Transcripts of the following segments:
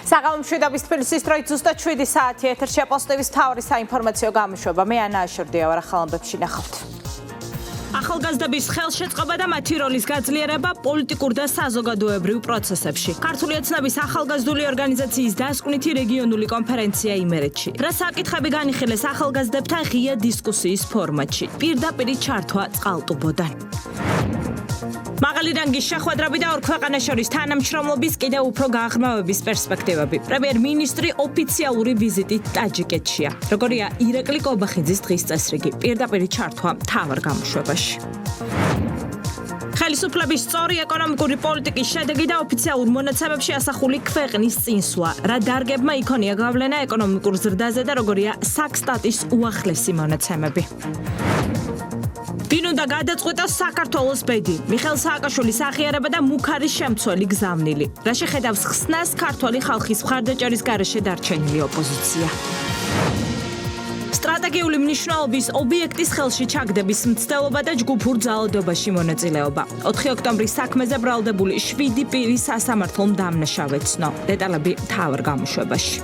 საღამომშვიდობის თბილისის დროით ზუსტად 7 საათი ეთერში აპოსტების მთავარი საინფორმაციო გამოშვება. მე ანა აშორდია ვარ, ახალ ამბებში ნახავთ. ახალგაზრდების ხელშეწყობა და მათი როლის გაძლიერება პოლიტიკურ და საზოგადოებრივ პროცესებში. ქართული ოცნების ახალგაზრდული ორგანიზაციის დასკვნითი რეგიონული კონფერენცია იმერეთში. რა საკითხები განიხილეს ახალგაზრდებთან ღია დისკუსიის ფორმატში. პირდაპირ ჩართვა წყალტუბოდან. მაღალი რანგის შეხვედრები და ორ ქვეყანას შორის თანამშრომლობის კიდევ უფრო გაღრმავების პერსპექტივები. პრემიერ-მინისტრი ოფიციალური ვიზიტით ტაჯიკეთშია. როგორია ირაკლი კობახიძის დღის წესრიგი. პირდაპირ ჩართვა მთავარ გამოშვებაში. ხელისუფლების სწორი ეკონომიკური პოლიტიკის შედეგი და ოფიციალურ მონაცემებში ასახული ქვეყნის წინსვლა. რა დარგებმა იქონია გავლენა ეკონომიკურ ზრდაზე და როგორია საქსტატის უახლესი მონაცემები. ვინ უნდა გადაწყვეტოს საქართველოს ბედი? მიხეილ სააკაშვილის აღიარება და მუქარის შემცველი გზავნილი. რა შეხედავს ხსნას ქართველი ხალხის მხარდაჭერის გარეშე დარჩენილი ოპოზიცია? სტრატეგიული მნიშვნელობის ობიექტის ხელში ჩაგდების მცდელობა და ჯგუფურ ძალადობაში მონაწილეობა. 4 ოქტომბრის საქმეზე ბრალდებული 7 პირის სასამართლომ დამნაშავე ცნო. დეტალები მთავარ გამოშვებაში.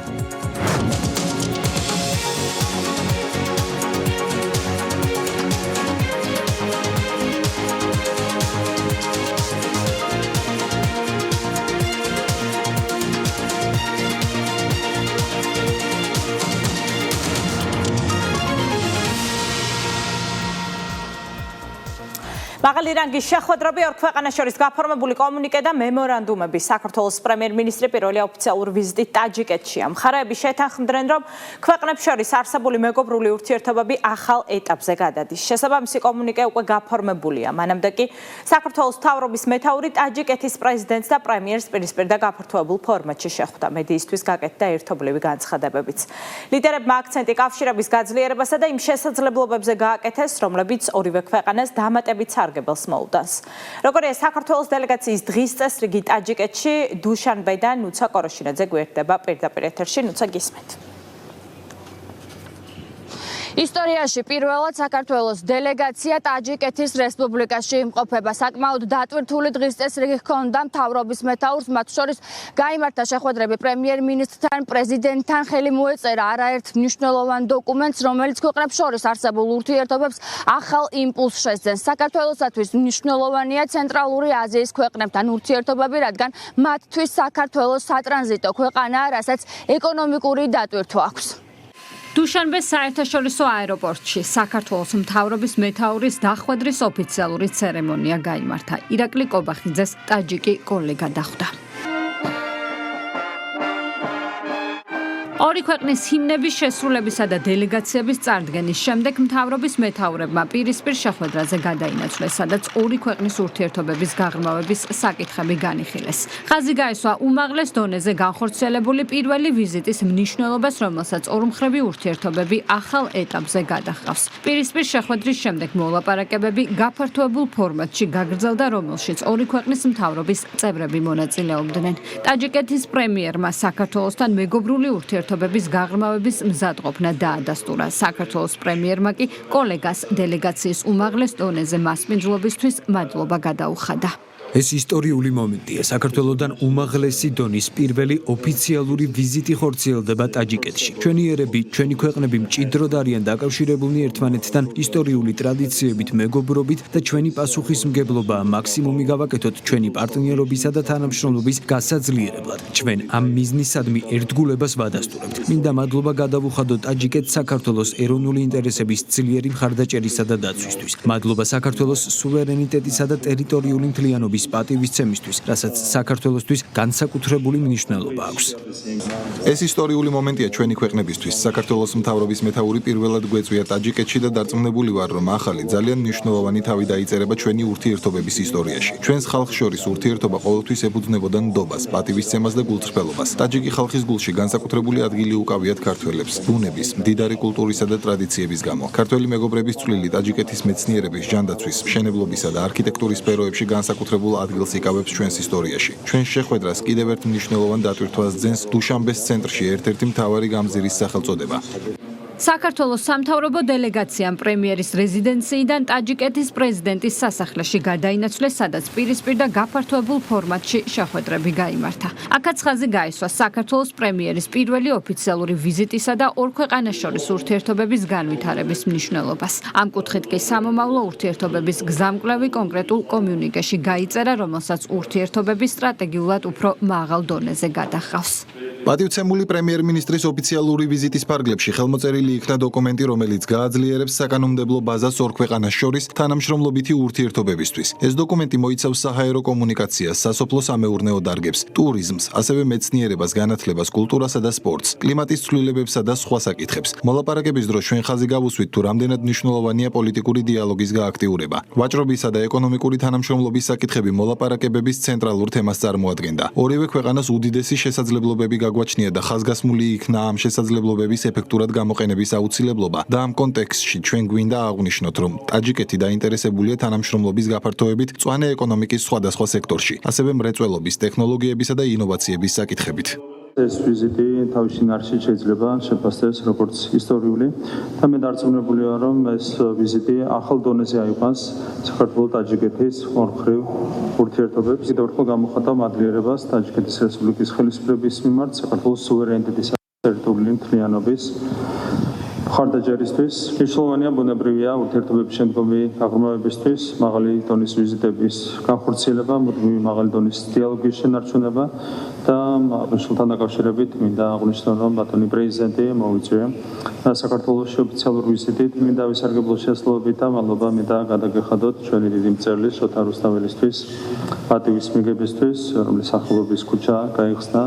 მაღალი რანგის შეხვედრები ორ ქვეყანას შორის გაფორმებული კომუნიკე და მემორანდუმები. საქართველოს პრემიერ-მინისტრი პირველი ოფიციალურ ვიზიტით ტაჯიკეთშია. მხარეები შეთანხმდნენ, რომ ქვეყნებს შორის არსებული მეგობრული ურთიერთობები ახალ ეტაპზე გადადის. შესაბამისი კომუნიკე უკვე გაფორმებულია. მანამდე კი საქართველოს მთავრობის მეთაური ტაჯიკეთის პრეზიდენტს და პრემიერს პირისპირ და გაფართოებულ ფორმატში შეხვდა. მედიისთვის გაკეთდა ერთობლივი განცხადებებიც. ლიდერებმა აქცენტი კავშირების გაძლიერებასა და იმ შესაძლებლობებზე გააკეთეს, რომლებიც ორივე ქვეყანას დამატებით სარგებელს მოუდანს. როგორია საქართველოს დელეგაციის დღის წესრიგი ტაჯიკეთში, დუშანბედან ნუცა კოროშინაძე გვერდება პირდაპირ ეთერში. ნუცა, გისმენთ. ისტორიაში პირველად საქართველოს დელეგაცია ტაჯიკეთის რესპუბლიკაში იმყოფება. საკმაოდ დატვირთული დღის წესრიგი ჰქონდა მთავრობის მეთაურს, მათ შორის გაიმართა შეხვედრები პრემიერ-მინისტრთან, პრეზიდენტთან, ხელი მოეწერა არაერთ მნიშვნელოვან დოკუმენტს, რომელიც ქვეყნებს შორის არსებულ ურთიერთობებს ახალ იმპულსს შეძენს. საქართველოსათვის მნიშვნელოვანია ცენტრალური აზიის ქვეყნებთან ურთიერთობები, რადგან მათთვის საქართველოს სატრანზიტო ქვეყანაა, რასაც ეკონომიკური დატვირთვა აქვს. დუშანბეს საერთაშორისო აეროპორტში საქართველოს მთავრობის მეთაურის დახვედრის ოფიციალური ცერემონია გაიმართა. ირაკლი კობახიძეს ტაჯიკი კოლეგა დახვდა. ორი ქვეყნის ჰიმნების შესრულებისა და დელეგაციების წარდგენის შემდეგ მთავრობის მეთაურებმა პირისპირ შეხვედრაზე გადაინაცვლეს, სადაც ორი ქვეყნის ურთიერთობების გაღრმავების საკითხები განიხილეს. ხაზი გაესვა უმაღლეს დონეზე განხორციელებული პირველი ვიზიტის მნიშვნელობას, რომელსაც ორმხრივი ურთიერთობები ახალ ეტაპზე გადაჰყავს. პირისპირ შეხვედრის შემდეგ მოლაპარაკებები გაფართოებულ ფორმატში გაგრძელდა, რომელშიც ორი ქვეყნის მთავრობის წევრები მონაწილეობდნენ. ტაჯიკეთის პრემიერმა საქართველოსთან მეგობრული ურთიერთობების გაღრმავების მზადყოფნა დაადასტურა. საქართველოს პრემიერმა კი კოლეგას დელეგაციის უმაღლეს დონეზე მასპინძლობისთვის მადლობა გადაუხადა. ეს ისტორიული მომენტია. საქართველოსთან უმაღლესი დონის პირველი ოფიციალური ვიზიტი ხორციელდება ტაჯიკეთში. ჩვენი ერები, ჩვენი ქვეყნები მჭიდროდ არიან დაკავშირებულნი ერთმანეთთან ისტორიული ტრადიციებით, მეგობრობით და ჩვენი პასუხისმგებლობაა მაქსიმუმი გავაკეთოთ ჩვენი პარტნიორობისა და თანამშრომლობის გასაძლიერებლად. ჩვენ ამ მიზნისადმი ერთგულებას ვადასტურებთ. მინდა მადლობა გადავუხადო ტაჯიკეთს საქართველოს ეროვნული ინტერესების ძლიერი მხარდაჭერისა და დაცვისთვის. მადლობა საქართველოს სუვერენიტეტისა და ტერიტორიული მთლიანობის პატივისცემისთვის, რასაც საქართველოსთვის განსაკუთრებული მნიშვნელობა აქვს. ეს ისტორიული მომენტია ჩვენი ქვეყნებისთვის. საქართველოს მთავრობის მეთაური პირველად გვეწვია ტაჯიკეთში და დარწმუნებული ვარ, რომ ახალი ძალიან მნიშვნელოვანი თავი დაიწერება ჩვენი ურთიერთობების ისტორიაში. ჩვენს ხალხს შორის ურთიერთობა ყოველთვის ებრძნებოდა ნდობას, პატივისცემას და გულწრფელობას. ტაჯიკი ხალხის გულში განსაკუთრებული ადგილი უკავიათ ქართველებს, ბუნების, მდიდარი კულტურისა და ტრადიციების გამო. ქართველი მეგობრების წვლილი ტაჯიკეთის მეცნიერების, ჟანდაცვის, მშენებლობისა და არქიტექტურის სფეროებში განსაკუთრებულ ადგილს იკავებს ჩვენს ისტორიაში. ჩვენ შეხვედრას კიდევ ერთ მნიშვნელოვან დატვირთვას ძენს დუშანბეს ცენტრში ერთ-ერთი მთავარი გამზირის სახელწოდება. საქართველოს სამთავრობო დელეგაციამ პრემიერის რეზიდენციიდან ტაჯიკეთის პრეზიდენტის სასახლეში გადაინაცვლეს, სადაც პირისპირ და გაფართოებულ ფორმატში შეხვედრები გაიმართა. აქაც ხაზი გაისვა საქართველოს პრემიერის პირველი ოფიციალური ვიზიტისა და ორ ქვეყანას შორის ურთიერთობების განვითარების მნიშვნელობას. ამ კუთხით კი სამომავლო ურთიერთობების გზამკვლევი კონკრეტულ კომიუნიკეში გაიწერა, რომელსაც ურთიერთობების სტრატეგიულად უფრო მაღალ დონეზე გადახავს. პატივცემული პრემიერ-მინისტრის ოფიციალური ვიზიტის ფარგლებში ხელმოწერილი იქნა დოკუმენტი, რომელიც გააძლიერებს საკანონმდებლო ბაზას ორ ქვეყანას შორის თანამშრომლობითი ურთიერთობებისთვის. ეს დოკუმენტი მოიცავს საჰაერო კომუნიკაციას, სასოფლო-სამეურნეო დარგებს, ტურიზმს, ასევე მეცნიერებას, განათლებას, კულტურასა და სპორტს, კლიმატის ცვლილებებსა და სხვა საკითხებს. მოლაპარაკების დროს ჩვენ ხაზი გავუსვით, თუ რამდენად მნიშვნელოვანია პოლიტიკური დიალოგის გააქტიურება. ვაჭრობისა და ეკონომიკური თანამშრომლობის საკითხები მოლაპარაკებების ცენტრალურ თემას წარმოადგენდა. ორივე ქვეყანას უდიდესი შესაძლებლობები გაგვაჩნია და ხაზგასმული იქნა ამ შესაძლებლობების ეფექტურად გამოყენების აუცილებლობა და ამ კონტექსტში ჩვენ გვინდა აღვნიშნოთ, რომ ტაჯიკეთი დაინტერესებულია თანამშრომლობის გაფართოებით მწვანე ეკონომიკის სხვადასხვა სექტორში, ასევე მრეწველობის, ტექნოლოგიებისა და ინოვაციების საკითხებით. ეს ვიზიტი თავის შინაარსში შეიძლება შეფასდეს როგორც ისტორიული და მე დარწმუნებული ვარ, რომ ეს ვიზიტი ახალ დონეზე აიყვანს საქართველოს-ტაჯიკეთის ორმხრივ ურთიერთობებს. კიდევ ერთხელ გამოხატავ მადლიერებას ტაჯიკეთის რესპუბლიკის ხელისუფლების მიმართ საქართველოს სუვერენიტეტის და ტერიტორიული მთლიანობის მხარდაჭერისთვის. მნიშვნელოვანია ბუნებრივია ურთიერთობების შემდგომი აღრმავებისთვის მაღალი დონის ვიზიტების განხორციელება, მუდმივი მაღალი დონის დიალოგის შენარჩუნება და მშვილთან დაკავშირებით მინდა აღვნიშნო, რომ ბატონი პრეზიდენტი მოვიწვია საქართველოს ოფიციალურ ვიზიტით. მინდა ვისარგებლო შესაძლებლობით და მადლობა მინდა გადაგეხადოთ ჩვენი დიდი მწერლის შოთა რუსთაველისთვის პატივის მიღებისთვის, რომლის სახელობის ქუჩა გაიხსნა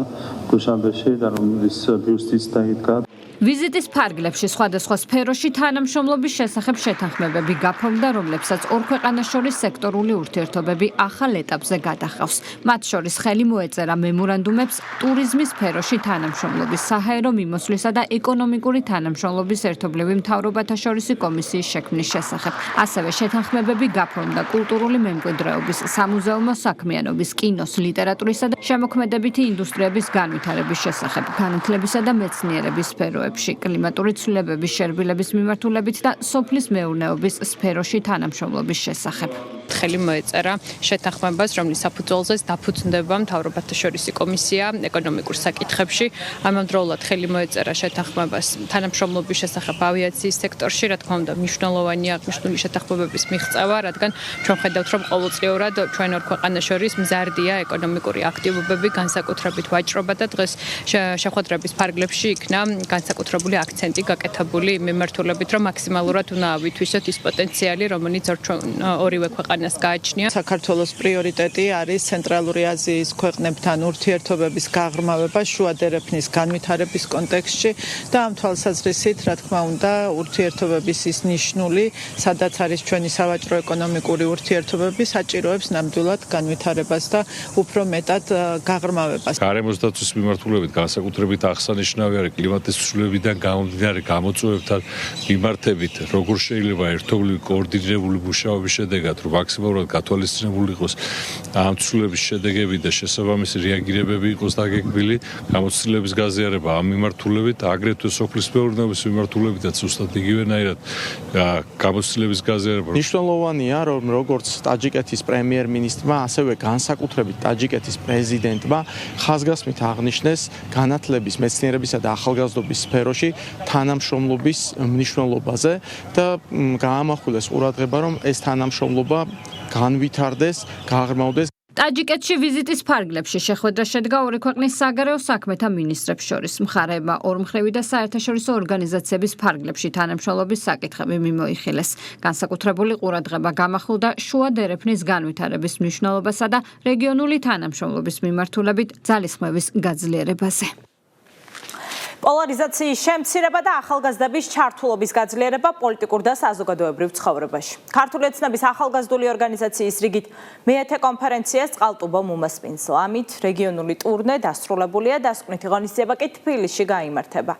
დუშანბეში და რომლის ბიუსტიც დაიდგა. ვიზიტის ფარგლებში სხვადასხვა სფეროში თანამშრომლობის შესახებ შეთანხმებები გაფორმდა, რომლებსაც ორ ქვეყანას შორის სექტორული ურთიერთობები ახალ ეტაპზე გადახავს. მათ შორის ხელი მოეწერა მემორანდუმებს ტურიზმის სფეროში თანამშრომლობის, საჰაერო მიმოსვლისა და ეკონომიკური თანამშრომლობის ერთობლივი მთავრობათა შორისი კომისიის შექმნის შესახებ. ასევე შეთანხმებები გაფორმდა კულტურული მემკვიდრეობის, სამუზეუმო საქმიანობის, კინოს, ლიტერატურისა და შემოქმედებითი ინდუსტრიების განვითარების შესახებ, განათლებისა და მეცნიერების სფეროებში, კლიმატური ცვლილებების შერბილების მიმართულებით და სოფლის მეურნეობის სფეროში თანამშრომლობის შესახებ. ხელი მოეწერა შეთანხმებას, რომლის საფუძველზეც დაფუძნდება მთავრობათა შორისი კომისია ეკონომიკურ საკითხებში. ამავდროულად ხელი მოეწერა შეთანხმებას თანამშრომლობის შესახებ ავიაციის სექტორში, რა თქმა უნდა, მნიშვნელოვანია აღნიშნული შეთანხმებების მიღწევა, რადგან ჩვენ ხედავთ, რომ ყოველწლიურად ჩვენ ორ ქვეყანას შორის მზარდია ეკონომიკური აქტივობები, განსაკუთრებით ვაჭრობა და დღეს შეხვედრების ფარგლებში იქნა განსაკუთრებული აქცენტი გაკეთებული მიმართულებით, რომ მაქსიმალურად უნდა ავითვისოთ ის პოტენციალი, რომელიც ორივე ქვეყანას გააჩნია. საქართველოს პრიორიტეტი არის ცენტრალური აზიის ქვეყნებთან ურთიერთობების გაღრმავება შუა დერეფნის განვითარების კონტექსტში და ამ თვალსაზრისით, რა თქმა უნდა, ურთიერთობების ის ნიშნული, სადაც არის ჩვენი სავაჭრო ეკონომიკური ურთიერთობები, საჭიროებს ნამდვილად განვითარებას და უფრო მეტად გაღრმავებას. გარემოს დაცვის მიმართულებით განსაკუთრებით აღსანიშნავი არის კლიმატის ცვლილებებიდან გამომდინარე გამოწვევებთან მიმართებით, როგორ შეიძლება ერთობლივი კოორდინირებული მუშაობის შედეგად, რომ მაქსიმალურად გათვალისწინებული იყოს ამ ცვლილებების შედეგები და შესაბამისი რეაგირებები იყოს დაგეგმილი, გამოცდილების გაზიარება ამ მიმართულებით, აგრეთვე სოფლის მეურნეობის მიმართულებითაც უბრალოდ იგივენაირად გამოცდილების გაზიარება. მნიშვნელოვანია, რომ როგორც ტაჯიკეთის პრემიერ-მინისტრმა, ასევე განსაკუთრებით ტაჯიკეთის პრეზიდენტმა ხაზგასმით აღნიშნეს განათლების, მეცნიერებისა და ახალგაზრდობის სფეროში თანამშრომლობის მნიშვნელობაზე და გაამახვილეს ყურადღება, რომ ეს თანამშრომლობა განვითარდეს, გაღრმავდეს. ტაჯიკეთში ვიზიტის ფარგლებში შეხვედრა შედგა ორი ქვეყნის საგარეო საქმეთა მინისტრებს შორის. მხარეებმა ორმხრივი და საერთაშორისო ორგანიზაციების ფარგლებში თანამშრომლობის საკითხები მიმოიხილეს. განსაკუთრებული ყურადღება გამახვილდა შუა დერეფნის განვითარების მნიშვნელობასა და რეგიონული თანამშრომლობის მიმართულებით ძალისხმევის გაძლიერებაზე. პოლარიზაციის შემცირება და ახალგაზრდების ჩართულობის გაძლიერება პოლიტიკურ და საზოგადოებრივ ცხოვრებაში. ქართული ოცნების ახალგაზრდული ორგანიზაციის რიგით მეათე კონფერენციას წყალტუბომ უმასპინძლა. ამით რეგიონული ტურნე დასრულებულია, დასკვნითი ღონისძიება კი თბილისში გაიმართება.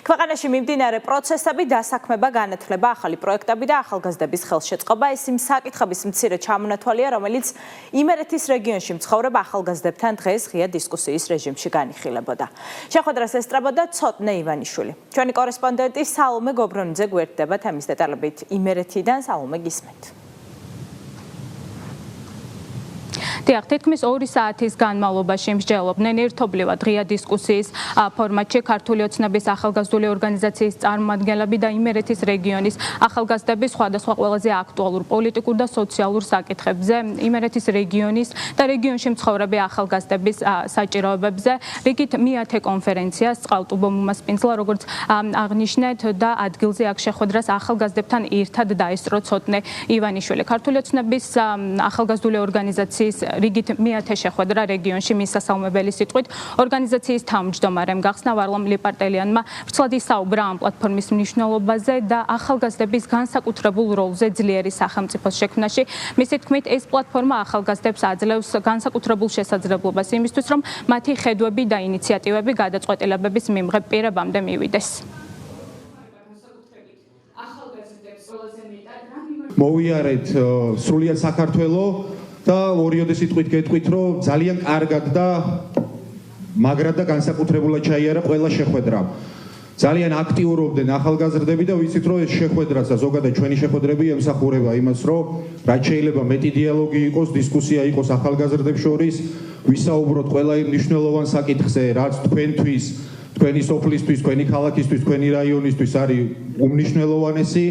ქვეყანაში მიმდინარე პროცესები, დასაქმება, განათლება, ახალი პროექტები და ახალგაზრდების ხელშეწყობა ეს იმ საკითხების მცირე ჩამონათვალია, რომელიც იმერეთის რეგიონში მცხოვრებ ახალგაზრდებთან დღეს ღია დისკუსიის რეჟიმში განიხილებოდა. შეხვედრას ესწრებოდა ცოტნე ივანიშვილი. ჩვენი კორესპონდენტი სალომე გობრონიძე გვერდდება თემის დეტალებით იმერეთიდან. სალომე, გისმენთ. დიახ, თითქმის 2 საათის განმავლობაში მსჯელობდნენ ერთობლივად ღია დისკუსიის ფორმატში ქართული ოცნების ახალგაზრდული ორგანიზაციის წარმომადგენლები და იმერეთის რეგიონის ახალგაზრდები სხვადასხვა ყველაზე აქტუალურ პოლიტიკურ და სოციალურ საკითხებზე, იმერეთის რეგიონის და რეგიონში მცხოვრები ახალგაზრდების საჭიროებებზე, რიგით მე-10 კონფერენციას წყალტუბო მომასპინძლა, როგორც აღნიშნეთ და ადგილზე აქ შეხვედრას ახალგაზრდებთან ერთად დაესწრო ცოტნე ივანიშვილი. ქართული ოცნების ახალგაზრდული ორგანიზაციის რიგით მე-10 შეხვედრა რეგიონში მის სასალმებელი სიტყვით ორგანიზაციის თავმჯდომარემ გახსნა ვარლამ ლიპარტელიანმა ვრცლად ისაუბრა ამ პლატფორმის მნიშვნელობაზე და ახალგაზრდების განსაკუთრებულ როლზე ძლიერი სახელმწიფოს შექმნაში. მისი თქმით, ეს პლატფორმა ახალგაზრდებს აძლევს განსაკუთრებულ შესაძლებლობას იმისთვის, რომ მათი ხედვები და ინიციატივები გადაწყვეტილებების მიმღებ პირებამდე მივიდეს. მოვიარეთ სრულიად საქართველოს და ორიოდე სიტყვით გეტყვით, რომ ძალიან კარგად და მაგრად და განსაკუთრებულად ჩაიარა ყველა შეხვედრა. ძალიან აქტიურობდნენ ახალგაზრდები და ვიცით, რომ ეს შეხვედრაც და ზოგადად ჩვენი შეხვედრები ემსახურება იმას, რომ რაც შეიძლება მეტი დიალოგი იყოს, დისკუსია იყოს ახალგაზრდებს შორის, ვისაუბროთ ყველა იმ მნიშვნელოვან საკითხზე, რაც თქვენთვის, თქვენი სოფლისთვის, თქვენი ქალაქისთვის, თქვენი რაიონისთვის არის უმნიშვნელოვანესი.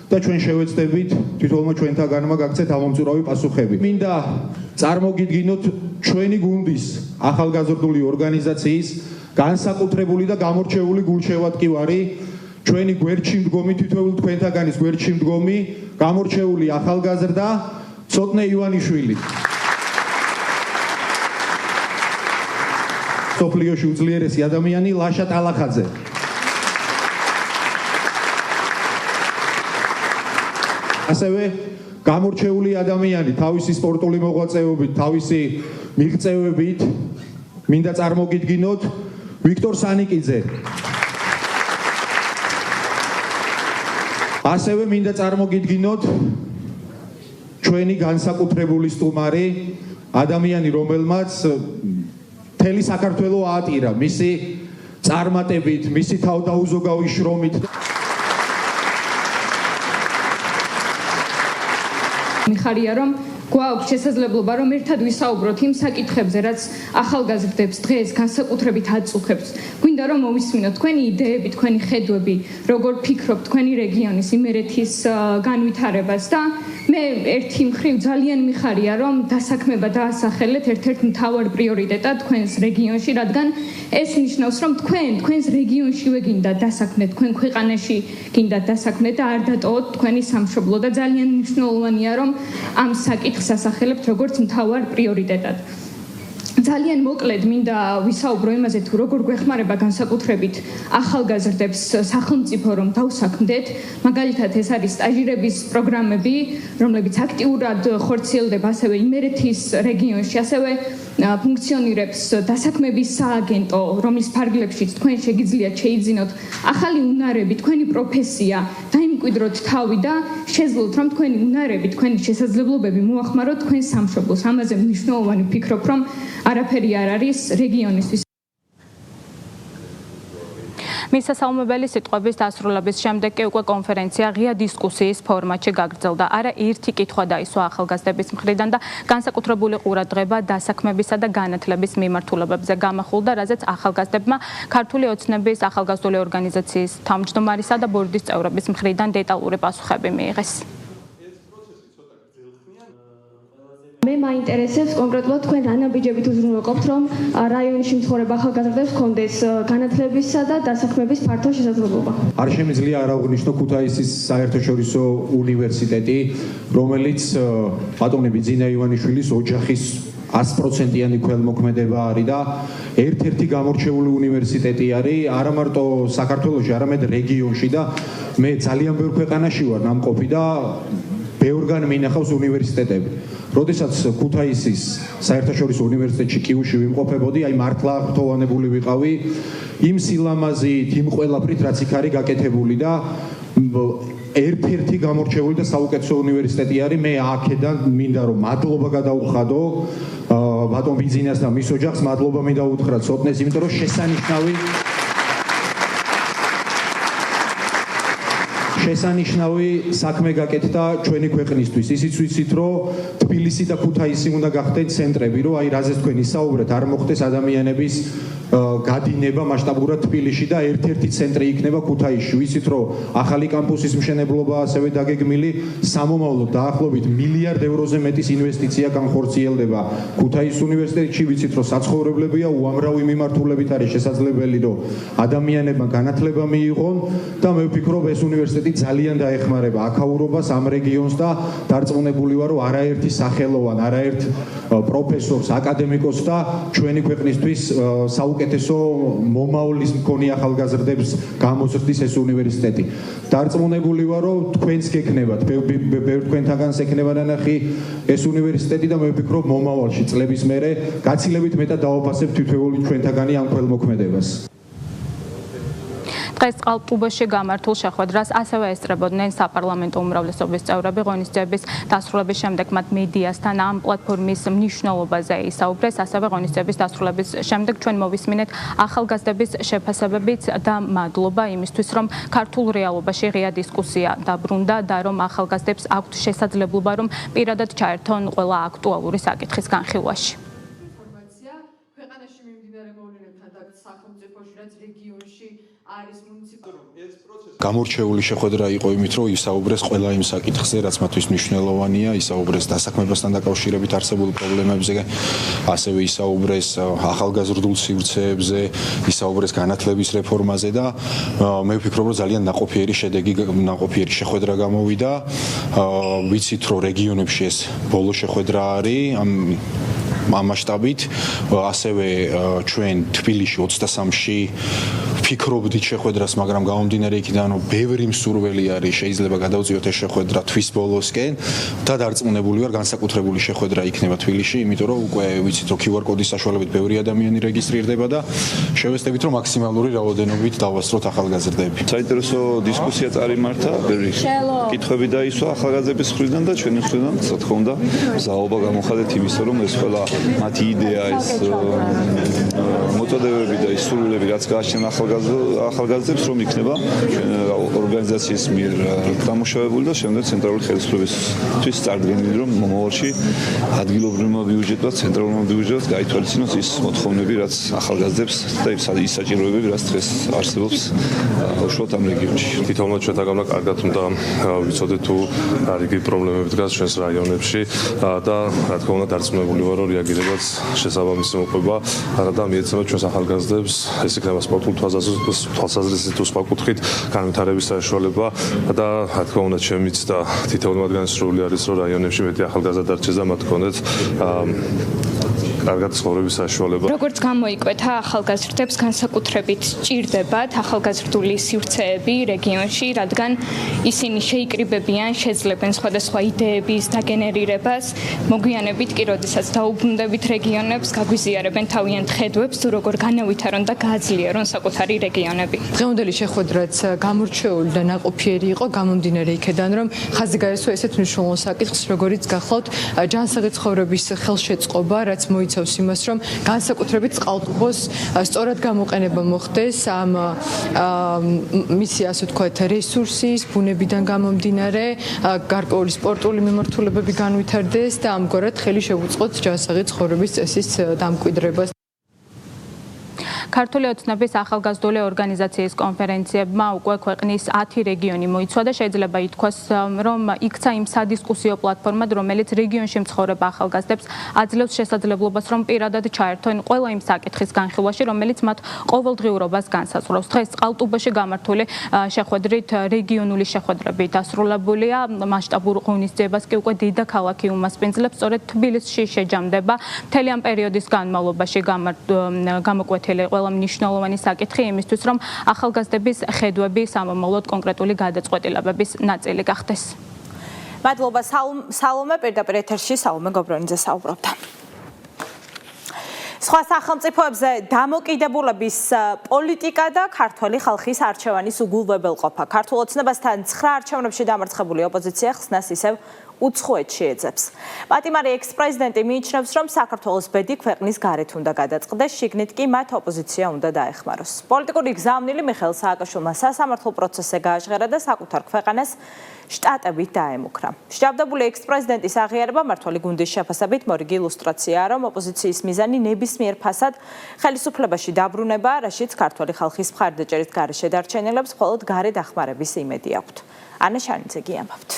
და ჩვენ შევეცდებით თვითონმა ჩვენთაგანმა გაგცეთ ამომწურავი პასუხები. მინდა წარმოგიდგინოთ ჩვენი გუნდის ახალგაზრდული ორგანიზაციის განსაკუთრებული და გამორჩეული გულშევატკივარი, ჩვენი გვერდში მდგომი თითოეულ თქვენთაგანის გვერდში მდგომი გამორჩეული ახალგაზრდა ცოტნე ივანიშვილი. სოფლიოში უძლიერესი ადამიანი ლაშა ტალახაძე. ასევე გამორჩეული ადამიანი თავისი სპორტული მოღვაწეობით, თავისი მიღწევებით მინდა წარმოგიდგინოთ ვიქტორ სანიკიძე. ასევე მინდა წარმოგიდგინოთ ჩვენი განსაკუთრებული სტუმარი, ადამიანი, რომელმაც მთელი საქართველო აატირა მისი წარმატებით, მისი თავდაუზოგავი შრომით. მიხარია, რომ გვაქვს შესაძლებლობა, რომ ერთად ვისაუბროთ იმ საკითხებზე, რაც ახალგაზრდებს დღეს განსაკუთრებით აწუხებს. გვინდა რომ მოვისმინოთ თქვენი იდეები, თქვენი ხედვები, როგორ ფიქრობთ თქვენი რეგიონის იმერეთის განვითარებას და მე ერთი მხრივ ძალიან მიხარია, რომ დასაქმება დაასახელეთ ერთ-ერთ მთავარ პრიორიტეტად თქვენს რეგიონში, რადგან ეს ნიშნავს, რომ თქვენს რეგიონშივე გინდა დასაქმნეთ, თქვენ ქვეყანაში გინდა დასაქმნეთ და არ დატოვოთ თქვენი სამშობლო და ძალიან მნიშვნელოვანია, რომ ამ საკითხს ასახელებთ როგორც მთავარ პრიორიტეტად. ძალიან მოკლედ მინდა ვისაუბრო იმაზე, თუ როგორ გვეხმარება განსაკუთრებით ახალგაზრდებს სახელმწიფო რომ დავსაქმდეთ. მაგალითად, ეს არის სტაჟირების პროგრამები, რომლებიც აქტიურად ხორციელდება ასევე იმერეთის რეგიონში, ასევე ფუნქციონირებს დასაქმების სააგენტო, რომლის ფარგლებშიც თქვენ შეგიძლიათ შეიძინოთ ახალი უნარები, თქვენი პროფესია, დაიმკვიდროთ თავი და შეძლოთ, რომ თქვენი უნარები, თქვენი შესაძლებლობები მოახმაროთ თქვენ სამშობლოს. ამაზე მნიშვნელოვანი ვფიქრობ, რომ არაფერი არ არის რეგიონისთვის. მის სასალმებელი სიტყვების დასრულების შემდეგ კი უკვე კონფერენცია ღია დისკუსიის ფორმატში გაგრძელდა. არა ერთი კითხვა დაისვა ახალგაზრდების მხრიდან და განსაკუთრებული ყურადღება დასაქმებისა და განათლების მიმართულებებზე გამახვილდა, რაზეც ახალგაზრდებმა ქართული ოცნების ახალგაზრდული ორგანიზაციის თავმჯდომარისა და ბორდის წევრების მხრიდან დეტალური პასუხები მიიღეს. მე მაინტერესებს კონკრეტულად თქვენ ანაბიჯებით უზრუნველყოფთ, რომ რაიონში მცხოვრებ ახალგაზრდებს ჰქონდეს განათლებისა და დასაქმების ფართო შესაძლებლობა. არ შემიძლია არ აღვნიშნო ქუთაისის საერთაშორისო უნივერსიტეტი, რომელიც ბატონი ბიძინა ივანიშვილის ოჯახის 100%-იანი ქველმოქმედება არის და ერთ-ერთი გამორჩეული უნივერსიტეტი არის არა მარტო საქართველოში, არამედ რეგიონში და მე ძალიან ბევრ ქვეყანაში ვარ ნამყოფი და ბევრგან მინახავს უნივერსიტეტები. როდესაც ქუთაისის საერთაშორისო უნივერსიტეტში კიუში ვიმყოფებოდი, აი მართლა ღრთოვანებული ვიყავი იმ სილამაზით, იმ ყველაფრით, რაც იქ არის გაკეთებული და ერთ-ერთი გამორჩეული და საუკეთესო უნივერსიტეტი არის. მე აქედან მინდა რომ მადლობა გადაუხადო ბატონ ბიძინას და მის ოჯახს, მადლობა მინდა უთხრა ცოტნეს, იმიტომ რომ შესანიშნავი შესანიშნავი საქმე გაკეთდა ჩვენი ქვეყნისთვის. ისიც ვიცით, რომ თბილისი და ქუთაისი უნდა გახდნენ ცენტრები, რომ აი რაზეც თქვენ ისაუბრეთ, არ მოხდეს ადამიანების გადინება მასშტაბურად თბილისში და ერთ-ერთი ცენტრი იქნება ქუთაისში. ვიცით, რომ ახალი კამპუსის მშენებლობა ასევე დაგეგმილი, სამომავლოდ დაახლოებით მილიარდ ევროზე მეტის ინვესტიცია განხორციელდება ქუთაისის უნივერსიტეტში. ვიცით, რომ საცხოვრებლებია უამრავი მიმართულებით არის შესაძლებელი, რომ ადამიანებმა განათლება მიიღონ და მე ვფიქრობ, ეს უნივერსიტეტი ძალიან დაეხმარება აქაურობას, ამ რეგიონს და დარწმუნებული ვარ, რომ არაერთი სახელოვან, არაერთ პროფესორს, აკადემიკოსს და ჩვენი ქვეყნისთვის საუკეთესო მომავლის მქონე ახალგაზრდებს გამოსრდის ეს უნივერსიტეტი. დარწმუნებული ვარ, რომ თქვენს გექნებათ, ბევრ თქვენთაგანს ექნება ნანახი ეს უნივერსიტეტი და მე ვფიქრობ, მომავალში წლების მერე გაცილებით მეტად დავაფასებ თითოეული ჩვენთაგანი ამ ქველმოქმედებას. დღეს წყალტუბოში გამართულ შეხვედრას ასევე ესწრებოდნენ საპარლამენტო უმრავლესობის წევრები. ღონისძიების დასრულების შემდეგ მათ მედიასთან ამ პლატფორმის მნიშვნელობაზე ისაუბრეს. ასევე ღონისძიების დასრულების შემდეგ ჩვენ მოვისმინეთ ახალგაზრდების შეფასებებიც და მადლობა იმისთვის, რომ ქართულ რეალობაში ღია დისკუსია დაბრუნდა და რომ ახალგაზრდებს აქვთ შესაძლებლობა, რომ პირადად ჩაერთონ ყველა აქტუალური საკითხის განხილვაში. ქვეყანაში მიმდინარე მოვლენებთან და სახელმწიფოში, რაც რეგიონში არის გამორჩეული შეხვედრა იყო იმით, რომ ისაუბრეს ყველა იმ საკითხზე, რაც მათთვის მნიშვნელოვანია, ისაუბრეს დასაქმებასთან დაკავშირებით არსებულ პრობლემებზე, ასევე ისაუბრეს ახალგაზრდულ სივრცეებზე, ისაუბრეს განათლების რეფორმაზე და მე ვფიქრობ, რომ ძალიან ნაყოფიერი შედეგი, ნაყოფიერი შეხვედრა გამოვიდა. ვიცით, რომ რეგიონებში ეს ბოლო შეხვედრა არის ამ მასშტაბით, ასევე ჩვენ თბილისში 23-ში ფიქრობდით შეხვედრას, მაგრამ გამომდინარე იქიდან, რომ ბევრი მსურველი არის, შეიძლება გადავწიოთ ეს შეხვედრა თვის ბოლოსკენ და დარწმუნებული ვარ, განსაკუთრებული შეხვედრა იქნება თბილისში, იმიტომ რომ უკვე ვიცით, რომ QR კოდის საშუალებით ბევრი ადამიანი რეგისტრირდება და შევეცდებით, რომ მაქსიმალური რაოდენობით დავასწროთ ახალგაზრდები. საინტერესო დისკუსია წარიმართა, ბევრი კითხვები დაისვა ახალგაზრდების მხრიდან და ჩვენი მხრიდან, რა თქმა უნდა, ზაობა გამოხადეთ იმისა, რომ ეს ყველა მათი იდეა, ეს მოწოდებები და ის სურვილები, რაც გააჩნია ახალგაზრდებს, რომ იქნება ორგანიზაციის მიერ დამუშავებული და შემდეგ ცენტრალური ხელისუფლებისთვის წარდგენილი, რომ მომავალში ადგილობრივმა ბიუჯეტმა, ცენტრალურმა ბიუჯეტმა გაითვალისწინოს ის მოთხოვნები, რაც ახალგაზრდებს და ის საჭიროებები, რაც დღეს არსებობს უშუალოდ ამ რეგიონში. თითოეულმა ჩვენთაგან კარგად უნდა ვიცოდეთ თუ რა რიგი პრობლემები დგას ჩვენს რაიონებში და რა თქმა უნდა დარწმუნებული ვარ, რომ რეაგირებაც შესაბამისი მოყვება და მიეცემა ჩვენს ახალგაზრდებს ეს იქნება სპორტულ თვალსაზრისით თუ სხვა კუთხით განვითარების საშუალება და რა თქმა უნდა ჩემიც და თითოეული მათგანი სრული არის, რომ რაიონებში მეტი ახალგაზრდა დარჩეს და მათ ჰქონდეთ კარგად ცხოვრების საშუალება. როგორც გამოიკვეთა, ახალგაზრდებს განსაკუთრებით ჭირდებათ ახალგაზრდული სივრცეები რეგიონში, რადგან ისინი შეიკრიბებიან, შეძლებენ სხვადასხვა იდეების დაგენერირებას. მოგვიანებით კი, როდესაც დაუბრუნდებით რეგიონებს, გაგვიზიარებენ თავიანთ ხედვებს, თუ როგორ განავითარონ და გააძლიერონ საკუთარი რეგიონები. დღევანდელი შეხვედრაც გამორჩეული და ნაყოფიერი იყო, გამომდინარე იქედან, რომ ხაზი გაესვა ესეთ მნიშვნელოვან საკითხს, როგორიც გახლავთ ჯანსაღი ცხოვრების ხელშეწყობა, რაც მოიცავს იმას, რომ განსაკუთრებით წყალტუბოს სწორად გამოყენება მოხდეს ამ მისი ასე ვთქვათ რესურსის, ბუნებიდან გამომდინარე, გარკვეული სპორტული მიმართულებები განვითარდეს და ამგვარად ხელი შევუწყოთ ჯანსაღი ცხოვრების წესის დამკვიდრებას. ქართული ოცნების ახალგაზრდული ორგანიზაციის კონფერენციებმა უკვე ქვეყნის 10 რეგიონი მოიცვა და შეიძლება ითქვას, რომ იქცა იმ სადისკუსიო პლატფორმად, რომელიც რეგიონში მცხოვრებ ახალგაზრდებს აძლევს შესაძლებლობას, რომ პირადად ჩაერთონ ყველა იმ საკითხის განხილვაში, რომელიც მათ ყოველდღიურობას განსაზღვრავს. დღეს წყალტუბოში გამართული შეხვედრით რეგიონული შეხვედრები დასრულებულია, მასშტაბურ ღონისძიებას კი უკვე დედაქალაქი უმასპინძლებს, სწორედ თბილისში შეჯამდება. მთელი ამ პერიოდის განმავლობაში გამოკვეთილი ყველა მნიშვნელოვანი საკითხი იმისთვის, რომ ახალგაზრდების ხედვები სამომავლოდ კონკრეტული გადაწყვეტილებების ნაწილი გახდეს. მადლობა სალომე, პირდაპირ ეთერში სალომე გობრონიძე საუბრობდა. სხვა სახელმწიფოებზე დამოკიდებულების პოლიტიკა და ქართველი ხალხის არჩევანის უგულვებელყოფა. ქართულ ოცნებასთან 9 არჩევნებში დამარცხებული ოპოზიცია ხსნას ისევ უცხოეთში ეძებს. პატიმარი ექს-პრეზიდენტი მიიჩნევს, რომ საქართველოს ბედი ქვეყნის გარეთ უნდა გადაწყდეს, შიგნით კი მათ ოპოზიცია უნდა დაეხმაროს. პოლიტიკური გზავნილი მიხეილ სააკაშვილმა სასამართლო პროცესზე გააჟღერა და საკუთარ ქვეყანას შტატებით დაემუქრა. შეჯაბდებული ექს-პრეზიდენტის აღიარება მმართველი გუნდის შეფასებით მორიგი ილუსტრაციაა, რომ ოპოზიციის მიზანი ნებისმიერ ფასად ხელისუფლებაში დაბრუნებაა, რაშიც ქართველი ხალხის მხარდაჭერით გარეშე დარჩენილებს მხოლოდ გარე დახმარების იმედი აქვთ. ანა შანიძე გიამბობთ.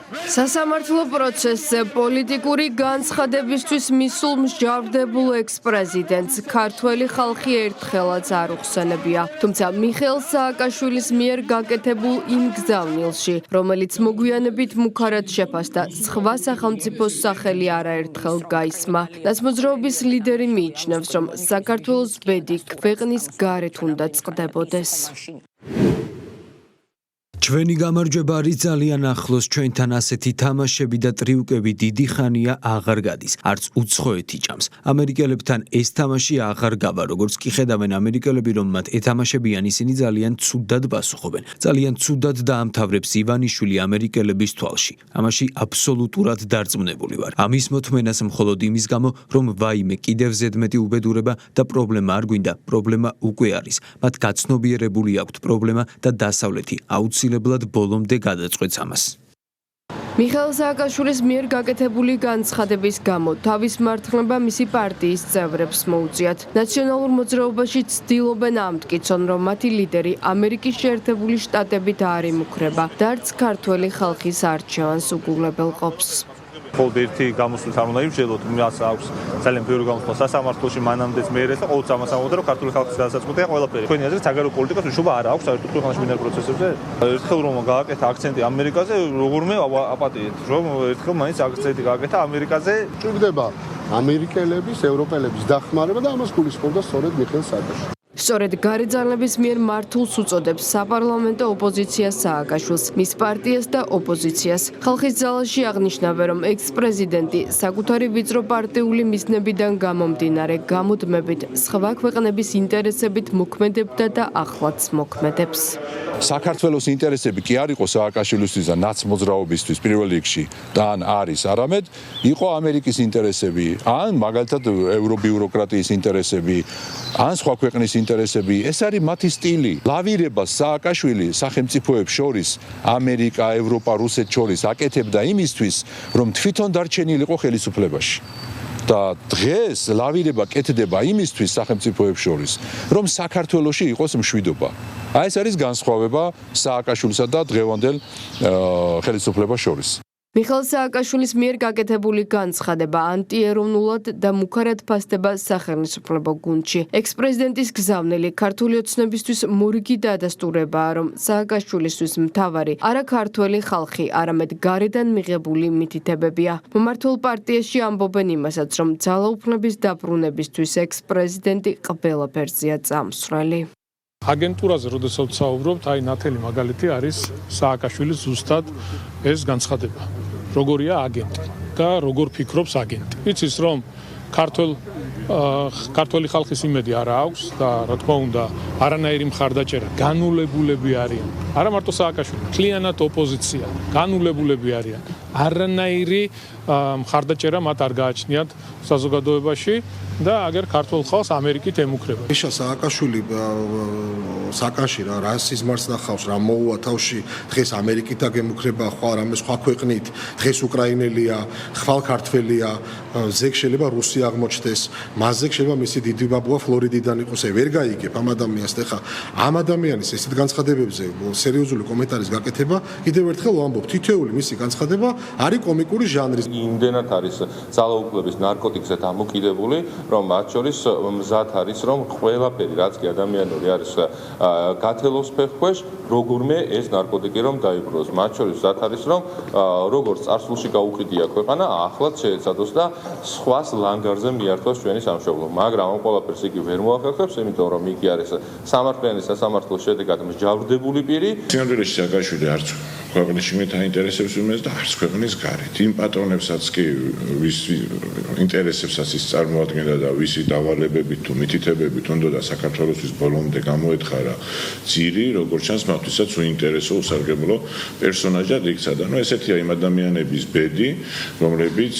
სასამართლო პროცესზე პოლიტიკური განცხადებისთვის მისულ მსჯავრდებულ ექს-პრეზიდენტს ქართველი ხალხი ერთხელაც არ უხსენებია. თუმცა მიხეილ სააკაშვილის მიერ გაკეთებულ იმ გზავნილში, რომელიც მოგვიანებით მუქარად შეფასდა, სხვა სახელმწიფოს სახელი არაერთხელ გაისმა. ნაცმოძრაობის ლიდერი მიიჩნევს, რომ საქართველოს ბედი ქვეყნის გარეთ უნდა წყდებოდეს. ჩვენი გამარჯვება არის ძალიან ახლოს, ჩვენთან ასეთი თამაშები და ტრიუკები დიდი ხანია აღარ გადის, არც უცხოეთი ჭამს. ამერიკელებთან ეს თამაში აღარ გავა, როგორც კი ხედავენ ამერიკელები, რომ მათ ეთამაშებიან, ისინი ძალიან ცუდად პასუხობენ. ძალიან ცუდად დაამთავრებს ივანიშვილი ამერიკელების თვალში. ამაში აბსოლუტურად დარწმუნებული ვარ. ამის მოთმენას მხოლოდ იმის გამო, რომ ვაიმე კიდევ ზედმეტი უბედურება და პრობლემა არ გვინდა, პრობლემა უკვე არის. მათ გაცნობიერებული აქვთ პრობლემა და დასავლეთი აუცილებლად ბოლომდე გადაწყვეტს ამას. მიხეილ სააკაშვილის მიერ გაკეთებული განცხადების გამო თავის მართლობა მისი პარტიის წევრებს მოუწიათ. ნაციონალურ მოძრაობაში ცდილობენ ამტკიცონ, რომ მათი ლიდერი ამერიკის შეერთებული შტატებით არ იმუქრება და არც ქართველი ხალხის არჩევანს უგულებელყოფს. მხოლოდ ერთი გამოსვლით არ უნდა ივსჯელოთ, მას აქვს ძალიან ბევრი გამოსვლა სასამართლოში, მანამდეც მეერეს და ყოველთვის ამას ამბობთ, რომ ქართული ხალხის გადასაწყვეტია ყველაფერი. თქვენი აზრით საგარეო პოლიტიკას უშობა არ აქვს საერთოდ ქვეყანაში მინარ პროცესებზე. ერთხელ რომ გააკეთა აქცენტი ამერიკაზე, როგორმე აპატიეთ, რომ ერთხელ მაინც აქცენტი გააკეთა ამერიკაზე. ჭირდება ამერიკელების, ევროპელების დახმარება და ამას გულისხმობდა სწორედ მიხეილ სააკაშვილი. სწორედ გარეძალების მიერ მართულს უწოდებს საპარლამენტო ოპოზიციას სააკაშვილს, მის პარტიას და ოპოზიციას. ხალხის ძალაში აღნიშნავენ, რომ ექს-პრეზიდენტი საკუთარი ვიწრო პარტიული მიზნებიდან გამომდინარე გამუდმებით სხვა ქვეყნების ინტერესებით მოქმედებდა და ახლაც მოქმედებს. საქართველოს ინტერესები კი არ იყო სააკაშვილისთვის და ნაცმოძრაობისთვის პირველ რიგში და ან არის არამედ იყო ამერიკის ინტერესები, ან მაგალითად ევრობიუროკრატიის ინტერესები, ან სხვა ქვეყნის ინტერესები. ეს არის მათი სტილი. ლავირება სააკაშვილი სახელმწიფოებს შორის, ამერიკა, ევროპა, რუსეთ შორის აკეთებდა იმისთვის, რომ თვითონ დარჩენილიყო ხელისუფლებაში. და დღეს ლავირება კეთდება იმისთვის სახელმწიფოებს შორის, რომ საქართველოში იყოს მშვიდობა. ეს არის განსხვავება სააკაშვილისა და დღევანდელ ხელისუფლებას შორის. მიხეილ სააკაშვილის მიერ გაკეთებული განცხადება ანტიეროვნულად და მუქარად ფასდება სახელმწიფო გუნდში. ექს-პრეზიდენტის გზავნილი ქართული ოცნებისთვის მორიგი დადასტურებაა, რომ სააკაშვილისთვის მთავარი არა ქართველი ხალხი, არამედ გარედან მიღებული მითითებებია. მმართველ პარტიაში ამბობენ იმასაც, რომ ძალაუფლების დაბრუნებისთვის ექს-პრეზიდენტი ყველაფერზეა წამსვლელი. აგენტურაზე როდესაც საუბრობთ, აი ნათელი მაგალითი არის სააკაშვილის ზუსტად ეს განცხადება. როგორია აგენტი და როგორ ფიქრობს აგენტი. იცის რომ ქართველი ხალხის იმედი არა აქვს და რა თქმა უნდა არანაირი მხარდაჭერა განულებულები არიან. არა მარტო სააკაშვილი, მთლიანად ოპოზიცია განულებულები არიან. არანაირი მხარდაჭერა მათ არ გააჩნიათ საზოგადოებაში და აგერ ქართულ ხალხს ამერიკით ემუქრება. მიშა სააკაშვილი საკანში რა სიზმარს ნახავს, რა მოუვა თავში, დღეს ამერიკით აგემუქრება, ხო რამე სხვა ქვეყნით, დღეს უკრაინელია, ხვალ ქართველია, ზეგ შეიძლება რუსი აღმოჩნდეს, მასზე შეიძლება მისი დიდი ბაბუა ფლორიდიდან იყოს, ვერ გაიგებ ამ ადამიანს და ხა ამ ადამიანის ესეთ განცხადებებზე სერიოზული კომენტარის გაკეთება, კიდევ ერთხელ ვამბობ, თითოეული მისი განცხადება არის კომიკური ჟანრის. იმდენად არის ძალაუფლების ნარკოტიკზე დამოკიდებული, რომ მათ შორის მზად არის, რომ ყველაფერი რაც კი ადამიანური არის გათელოს ფეხქვეშ, როგორმე ეს ნარკოტიკი რომ დაიბრუნოს. მათ შორის მზად არის, რომ როგორც წარსულში გაუყიდია ქვეყანა, ახლაც შეეცადოს და სხვას ლანგარზე მიართოს ჩვენი სამშობლო. მაგრამ ამ ყველაფერს იგი ვერ მოახერხებს, იმიტომ რომ იგი არის სამართლიანი სასამართლოს შედეგად მსჯავრდებული პირი. სინამდვილეში სააკაშვილი არც ქვეყნის შიგნით აინტერესებს ვინმეს და არც ქვეყნის გარეთ. იმ პატრონებსაც კი ვის ინტერესებსაც ის წარმოადგენდა და ვისი დავალებებით თუ მითითებებით უნდა საქართველოსთვის ბოლომდე გამოეთხარა ძირი, როგორც ჩანს, მათთვისაც უინტერესო უსარგებლო პერსონაჟად იქცა და ესეთია იმ ადამიანების ბედი, რომლებიც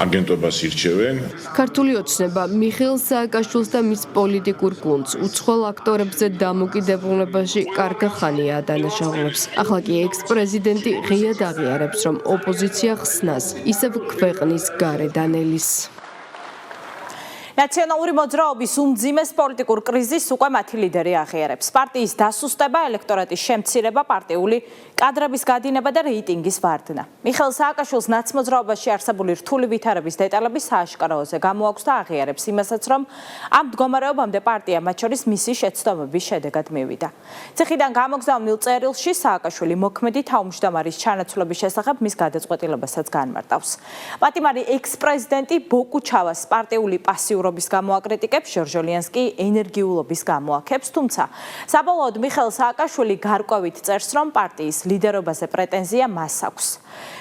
აგენტობას ირჩევენ. ქართული ოცნება მიხეილ სააკაშვილს და მის პოლიტიკურ გუნდს უცხოელ აქტორებზე დამოკიდებულებაში კარგი ხანია ადანაშაულებს. ახლა კი ექს-პრეზიდენტი ღიად აღიარებს, რომ ოპოზიცია ხსნას ისევ ქვეყნის გარედან ელის. ნაციონალური მოძრაობის უმძიმეს პოლიტიკურ კრიზისს უკვე მათი ლიდერი აღიარებს. პარტიის დასუსტება, ელექტორატის შემცირება, პარტიული კადრების გადინება და რეიტინგის ვარდნა. მიხეილ სააკაშვილს ნაცმოძრაობაში არსებული რთული ვითარების დეტალები სააშკაროზე გამოაქვს და აღიარებს იმასაც, რომ ამ მდგომარეობამდე პარტია მათ შორის მისი შეცდომების შედეგად მივიდა. ციხიდან გამოგზავნილ წერილში სააკაშვილი მოქმედი თავმჯდომარის ჩანაცვლების შესახებ მის გადაწყვეტილებასაც განმარტავს. პატიმარი ექს-პრეზიდენტი ბოკუ ჩავას პარტიული პასიურ გამოაკრიტიკებს, ჟორჟოლიანს კი ენერგიულობის გამოაქებს, თუმცა საბოლოოდ მიხეილ სააკაშვილი გარკვევით წერს, რომ პარტიის ლიდერობაზე პრეტენზია მას აქვს.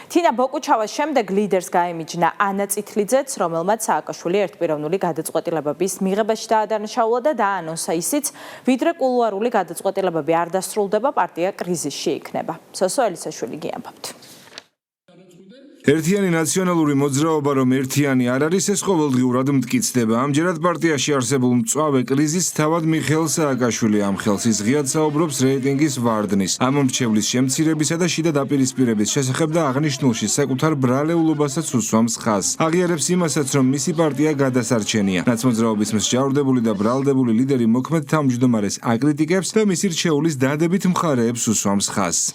თინა ბოკუჩავას შემდეგ ლიდერს გაემიჯნა ანა წითლიძეც, რომელმაც სააკაშვილი ერთპიროვნული გადაწყვეტილებების მიღებაში დაადანაშაულა და დაანონსა ისიც, ვიდრე კულუარული გადაწყვეტილებები არ დასრულდება, პარტია კრიზისში იქნება. სოსო ელისაშვილი გიამბობთ. ერთიანი ნაციონალური მოძრაობა რომ ერთიანი არ არის, ეს ყოველდღიურად მტკიცდება. ამჯერად პარტიაში არსებულ მწვავე კრიზისს თავად მიხეილ სააკაშვილი ამხელს. ის ღიად საუბრობს რეიტინგის ვარდნის, ამომრჩევლის შემცირებისა და შიდა დაპირისპირების შესახებ და აღნიშნულში საკუთარ ბრალეულობასაც უსვამს ხაზს. აღიარებს იმასაც, რომ მისი პარტია გადასარჩენია. ნაცმოძრაობის მსჯავრდებული და ბრალდებული ლიდერი მოქმედ თავმჯდომარეს აკრიტიკებს და მისი რჩეულის დადებით მხარეებს უსვამს ხაზს.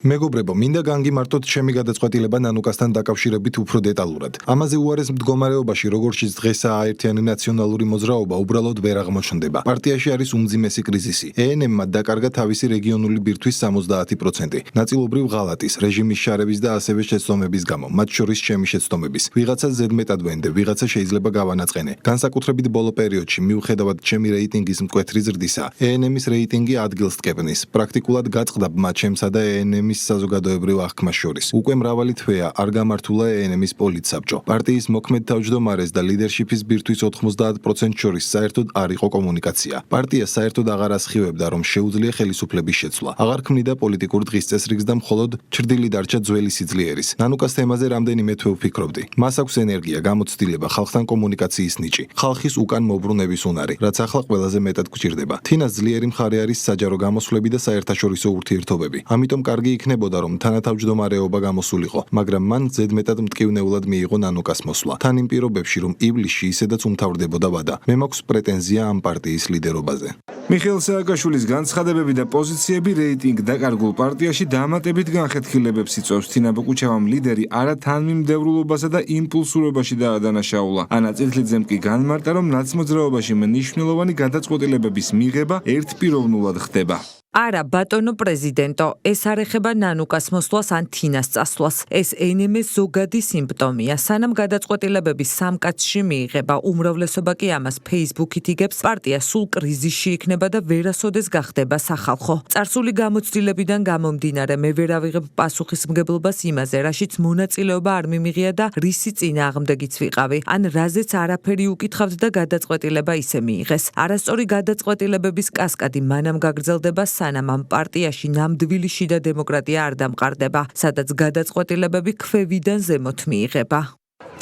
მეგობრებო, მინდა განგიმარტოთ ჩემი გადაწყვეტილება ნანუკასთან დაკავშირებით უფრო დეტალურად. ამაზე უარეს მდგომარეობაში, როგორშიც დღესაა ერთიანი ნაციონალური მოძრაობა, უბრალოდ ვერ აღმოჩნდება. პარტიაში არის უმძიმესი კრიზისი. ENM-მა დაკარგა თავისი რეგიონული ბირთვის 70%. ნაწილობრივ ღალატის, რეჟიმის შარების და ასევე შეცდომების გამო, მათ შორის ჩემი შეცდომების. ვიღაცა ზედმეტად ვენდე, ვიღაცა შეიძლება გავანაწყენე. განსაკუთრებით ბოლო პერიოდში, მიუხედავად ჩემი რეიტინგის მკვეთრი ზრდისა, ENM-ის რეიტინგი ადგილს ტკეპნის. პრაქტიკულად გაწყდა ბმა ჩემსა და ENM-ის საზოგადოებრივ აღქმას შორის. უკვე მრავალი თვეა არ გამართულა ENM-ის პოლიტსაბჭო. პარტიის მოქმედ თავმჯდომარეს და ლიდერშიპის ბირთვის 90% შორის საერთოდ არ იყო კომუნიკაცია. პარტია საერთოდ აღარ ასხივებდა, რომ შეუძლია ხელისუფლების შეცვლა. აღარ ქმნიდა პოლიტიკურ დღისწესრიგს და მხოლოდ ჩრდილი დარჩა ძველი სიძლიერის. ნანუკას თემაზე რამდენიმე თვე ვფიქრობდი. მას აქვს ენერგია, გამოცდილება, ხალხთან კომუნიკაციის ნიჭი, ხალხის უკან მოbrunების უნარი, რაც ახლა ყველაზე მეტად გვჭირდება. თინას ძლიერი მხარე არის საჯარო გამოსვლები და საერთაშორისო ურთიერთობები. ამიტომ კარგი იქნებოდა, რომ თანათავმჯდომარეობა გამოსულიყო, მაგრამ მან ზედმეტად მტკივნეულად მიიღო ნანუკას მოსვლა. თან იმ პირობებში, რომ ივლისში ისედაც უმთავრდებოდა ვადა. მე მაქვს პრეტენზია ამ პარტიის ლიდერობაზე. მიხეილ სააკაშვილის განცხადებები და პოზიციები რეიტინგ დაკარგულ პარტიაში დამატებით განხეთქილებებს იწვევს. თინა ბოკუჩავამ ლიდერი არა თანმიმდევრულობასა და იმპულსურობაში დაადანაშაულა. ანა წითლიძემ კი განმარტა, რომ ნაცმოძრაობაში მნიშვნელოვანი გადაწყვეტილებების მიღება ერთპიროვნულად ხდება. არა ბატონო პრეზიდენტო, ეს არ ეხება ნანუკას მოსვლას ან თინას წასვლას. ეს ENM-ის ზოგადი სიმპტომია. სანამ გადაწყვეტილებები სამკაცში მიიღება, უმრავლესობა კი ამას Facebook-ით იგებს, პარტია სულ კრიზისში იქნება და ვერასოდეს გახდება სახალხო. წარსული გამოცდილებიდან გამომდინარე, მე ვერ ავიღებ პასუხისმგებლობას იმაზე, რაშიც მონაწილეობა არ მიმიღია და რისი წინააღმდეგიც ვიყავი, ან რაზეც არაფერი უკითხავთ და გადაწყვეტილება ისე მიიღეს. არასწორი გადაწყვეტილებების კასკადი მანამ გაგრძელდება, სანამ ამ პარტიაში ნამდვილი შიდა დემოკრატია არ დამყარდება, სადაც გადაწყვეტილებები ქვევიდან ზემოთ მიიღება.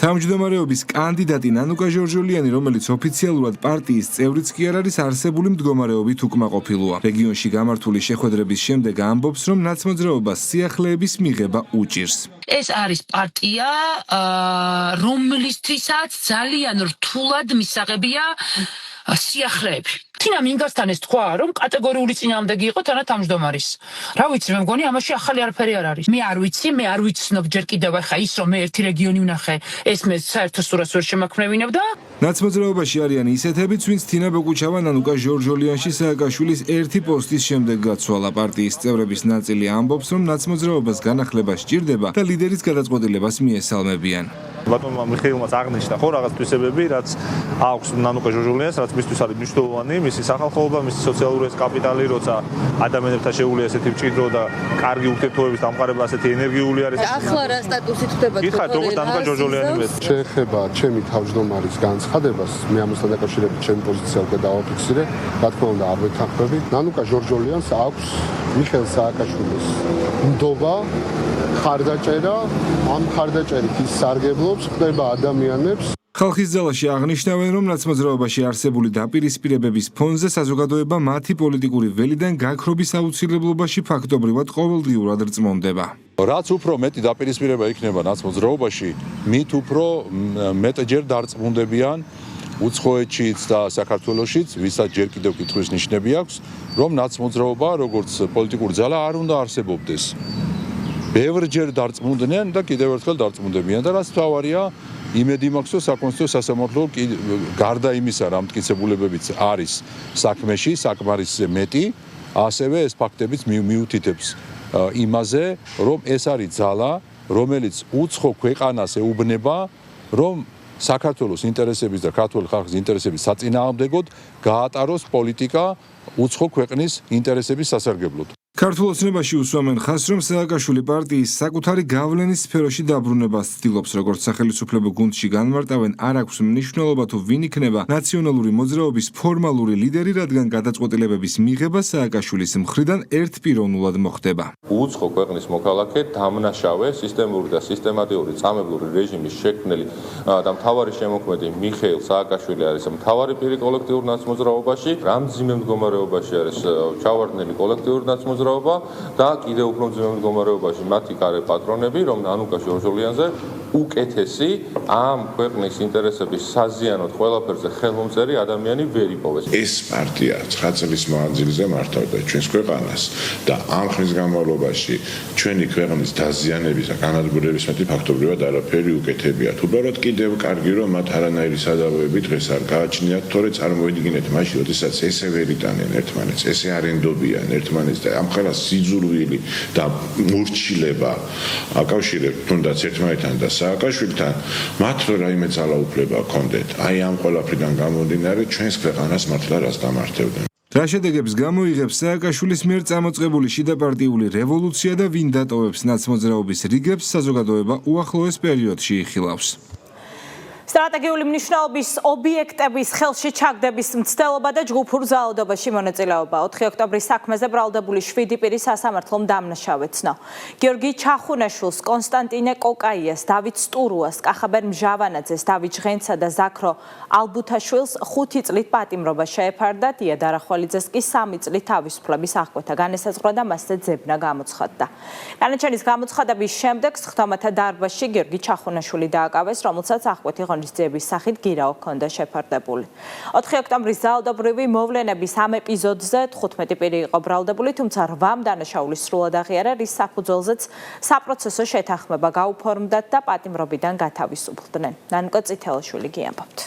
თავმჯდომარეობის კანდიდატი ნანუკა ჟორჟოლიანი, რომელიც ოფიციალურად პარტიის წევრიც კი არ არის, არსებული მდგომარეობით უკმაყოფილოა. რეგიონში გამართული შეხვედრების შემდეგ ამბობს, რომ ნაცმოძრაობას სიახლეების მიღება უჭირს. ეს არის პარტია, რომლისთვისაც ძალიან რთულად მისაღებია სიახლეები. თინა მინგასთან ეს თქვა, რომ კატეგორიული წინააღმდეგი იყო თანათავმჯდომარის. რა ვიცი, მე მგონი ამაში ახალი არაფერი არ არის. მე არ ვიცნობ ჯერ კიდევ ახლა ის, რომ მე ერთი რეგიონი ვნახე, ეს მე საერთო სურათს ვერ შემაქმნევინებ და ნაცმოძრაობაში არიან ისეთებიც, ვინც თინა ბოკუჩავა ნანუკა ჟორჟოლიანში სააკაშვილის ერთი პოსტის შემდეგ გაცვალა. პარტიის წევრების ნაწილი ამბობს, რომ ნაცმოძრაობას განახლება სჭირდება და ლიდერის გადაწყვეტილებას მიესალმებიან. ბატონმა მიხეილმაც აღნიშნა ხო რაღაც თვისებები, რაც აქვს ნანუკა ჟორჟოლიანს, რაც მისთვის არის მნიშვნელოვანი, მისი სახალხოობა, მისი სოციალური კაპიტალი, როცა ადამიანებთან შეუულია ესეთი მჭიდრო და კარგი ურთიერთობების დამყარება, ასეთი ენერგიული არის. ახლა რა სტატუსით ხდება იხარ როგორც ნანუკა ჟორჟოლიანი მე. შეეხება ჩემი თავმჯდომარის განცხადებას, მე ამასთან დაკავშირებით ჩემი პოზიცია უკვე დავაფიქსირე, რა თქმა უნდა არ ვეთანხმები. ნანუკა ჟორჟოლიანს აქვს მიხეილ სააკაშვილის ნდობა, ხარდაჭერა, ამ ხარდაჭერით ის სარგებლობს, ხდება ადამიანებს. ხალხის ძალაში აღნიშნავენ, რომ ნაცმოძრაობაში არსებული დაპირისპირებების ფონზე საზოგადოება მათი პოლიტიკური ველიდან გაქრობის აუცილებლობაში ფაქტობრივად ყოველდღიურად რწმუნდება. რაც უფრო მეტი დაპირისპირება იქნება ნაცმოძრაობაში, მით უფრო მეტჯერ დარწმუნდებიან უცხოეთშიც და საქართველოშიც, ვისაც ჯერ კიდევ კითხვის ნიშნები აქვს, რომ ნაცმოძრაობა როგორც პოლიტიკური ძალა არ უნდა არსებობდეს. ბევრჯერ დარწმუნდნენ და კიდევ ერთხელ დარწმუნდებიან და რაც თავარია, იმედი მაქვს, რომ საკონსტიტუციო სასამართლო გარდა იმისა, რა მტკიცებულებებიც არის საქმეში, საკმარისზე მეტი, ასევე ეს ფაქტებიც მიუთითებს იმაზე, რომ ეს არის ძალა, რომელიც უცხო ქვეყანას ეუბნება, რომ საქართველოს ინტერესების და ქართული ხალხის ინტერესების საწინააღმდეგოდ გაატაროს პოლიტიკა უცხო ქვეყნის ინტერესების სასარგებლოდ. ქართულ ოცნებაში უსვამენ ხაზს, რომ სააკაშვილი პარტიის საკუთარი გავლენის სფეროში დაბრუნებას ცდილობს, როგორც სახელმწიფო გუნდში განმარტავენ, არ აქვს მნიშვნელობა თუ ვინ იქნება ნაციონალური მოძრაობის ფორმალური ლიდერი, რადგან გადაწყვეტილებების მიღება სააკაშვილის მხრიდან ერთპიროვნულად მოხდება. უცხო ქვეყნის მოქალაქე დამნაშავე სისტემური და სისტემატიური წამებლური რეჟიმის შექმნელი და მთავარი შემოქმედი მიხეილ სააკაშვილი არის მთავარი პირი კოლექტიურ ნაცმოძრაობაში, რამდენიმე მდგომარეობაში არის ჩავარდნილი კოლექტიური ნაცმოძრაობა და კიდევ უფრო მძიმე მდგომარეობაში მათი გარე პატრონები, რომ ნანუკა ჟორჟოლიანზე უკეთესი ამ ქვეყნის ინტერესების საზიანოდ ყველაფერზე ხელმომწერი ადამიანი ვერ იპოვეს. ეს პარტია 9 წლის მანძილზე მართავდა ჩვენს ქვეყანას და ამ ხნის განმავლობაში ჩვენი ქვეყნის დაზიანების და განადგურების მეტი ფაქტობრივად არაფერი უკეთებიათ. უბრალოდ კიდევ კარგი რომ მათ არანაირი სადავოები დღეს არ გააჩნიათ, თორე წარმოიდგინეთ მაშინ, როდესაც ესე ვერ იტანენ ერთმანეთს, ესე არ ენდობიან ერთმანეთს და ამ ხელას სიძულვილი და მორჩილება აკავშირებთ თუნდაც ერთმანეთთან და სააკაშვილთან, მათ რო რაიმე ძალაუფლება ჰქონდეთ, აი ამ ყველაფრიდან გამომდინარე ჩვენს ქვეყანას მართლა რას დამართებდნენ. რა შედეგებს გამოიღებს სააკაშვილის მიერ წამოწყებული შიდაპარტიული რევოლუცია და ვინ დატოვებს ნაცმოძრაობის რიგებს, საზოგადოება უახლოეს პერიოდში იხილავს. სტრატეგიული მნიშვნელობის ობიექტების ხელში ჩაგდების მცდელობა და ჯგუფურ ძალადობაში მონაწილეობა. 4 ოქტომბრის საქმეზე ბრალდებული 7 პირი სასამართლომ დამნაშავე ცნო. გიორგი ჩახუნაშვილს, კონსტანტინე კოკაიას, დავით სტურუას, კახაბერ მჟავანაძეს, დავით ჟღენცსა და ზაქრო ალბუთაშვილს 5 წლით პატიმრობა შეეფარდათ. ია დარახვალიძეს კი 3 წლით თავისუფლების აღკვეთა განესაზღვრა და მასზე ძებნა გამოცხადდა. განაჩენის გამოცხადების შემდეგ სხდომათა დარბაზში გიორგი ჩახუნაშვილი დააკავეს, რომელსაც აღკვეთი ღონისძიების სახით გირაო ჰქონდა შეფარდებული. 4 ოქტომბრის ძალადობრივი მოვლენების ამ ეპიზოდზე 15 პირი იყო ბრალდებული, თუმცა 8 დანაშაულის სრულად აღიარა, რის საფუძველზეც საპროცესო შეთანხმება გაუფორმდათ და პატიმრობიდან გათავისუფლდნენ. ნანუკა წითელაშვილი გიამბობთ.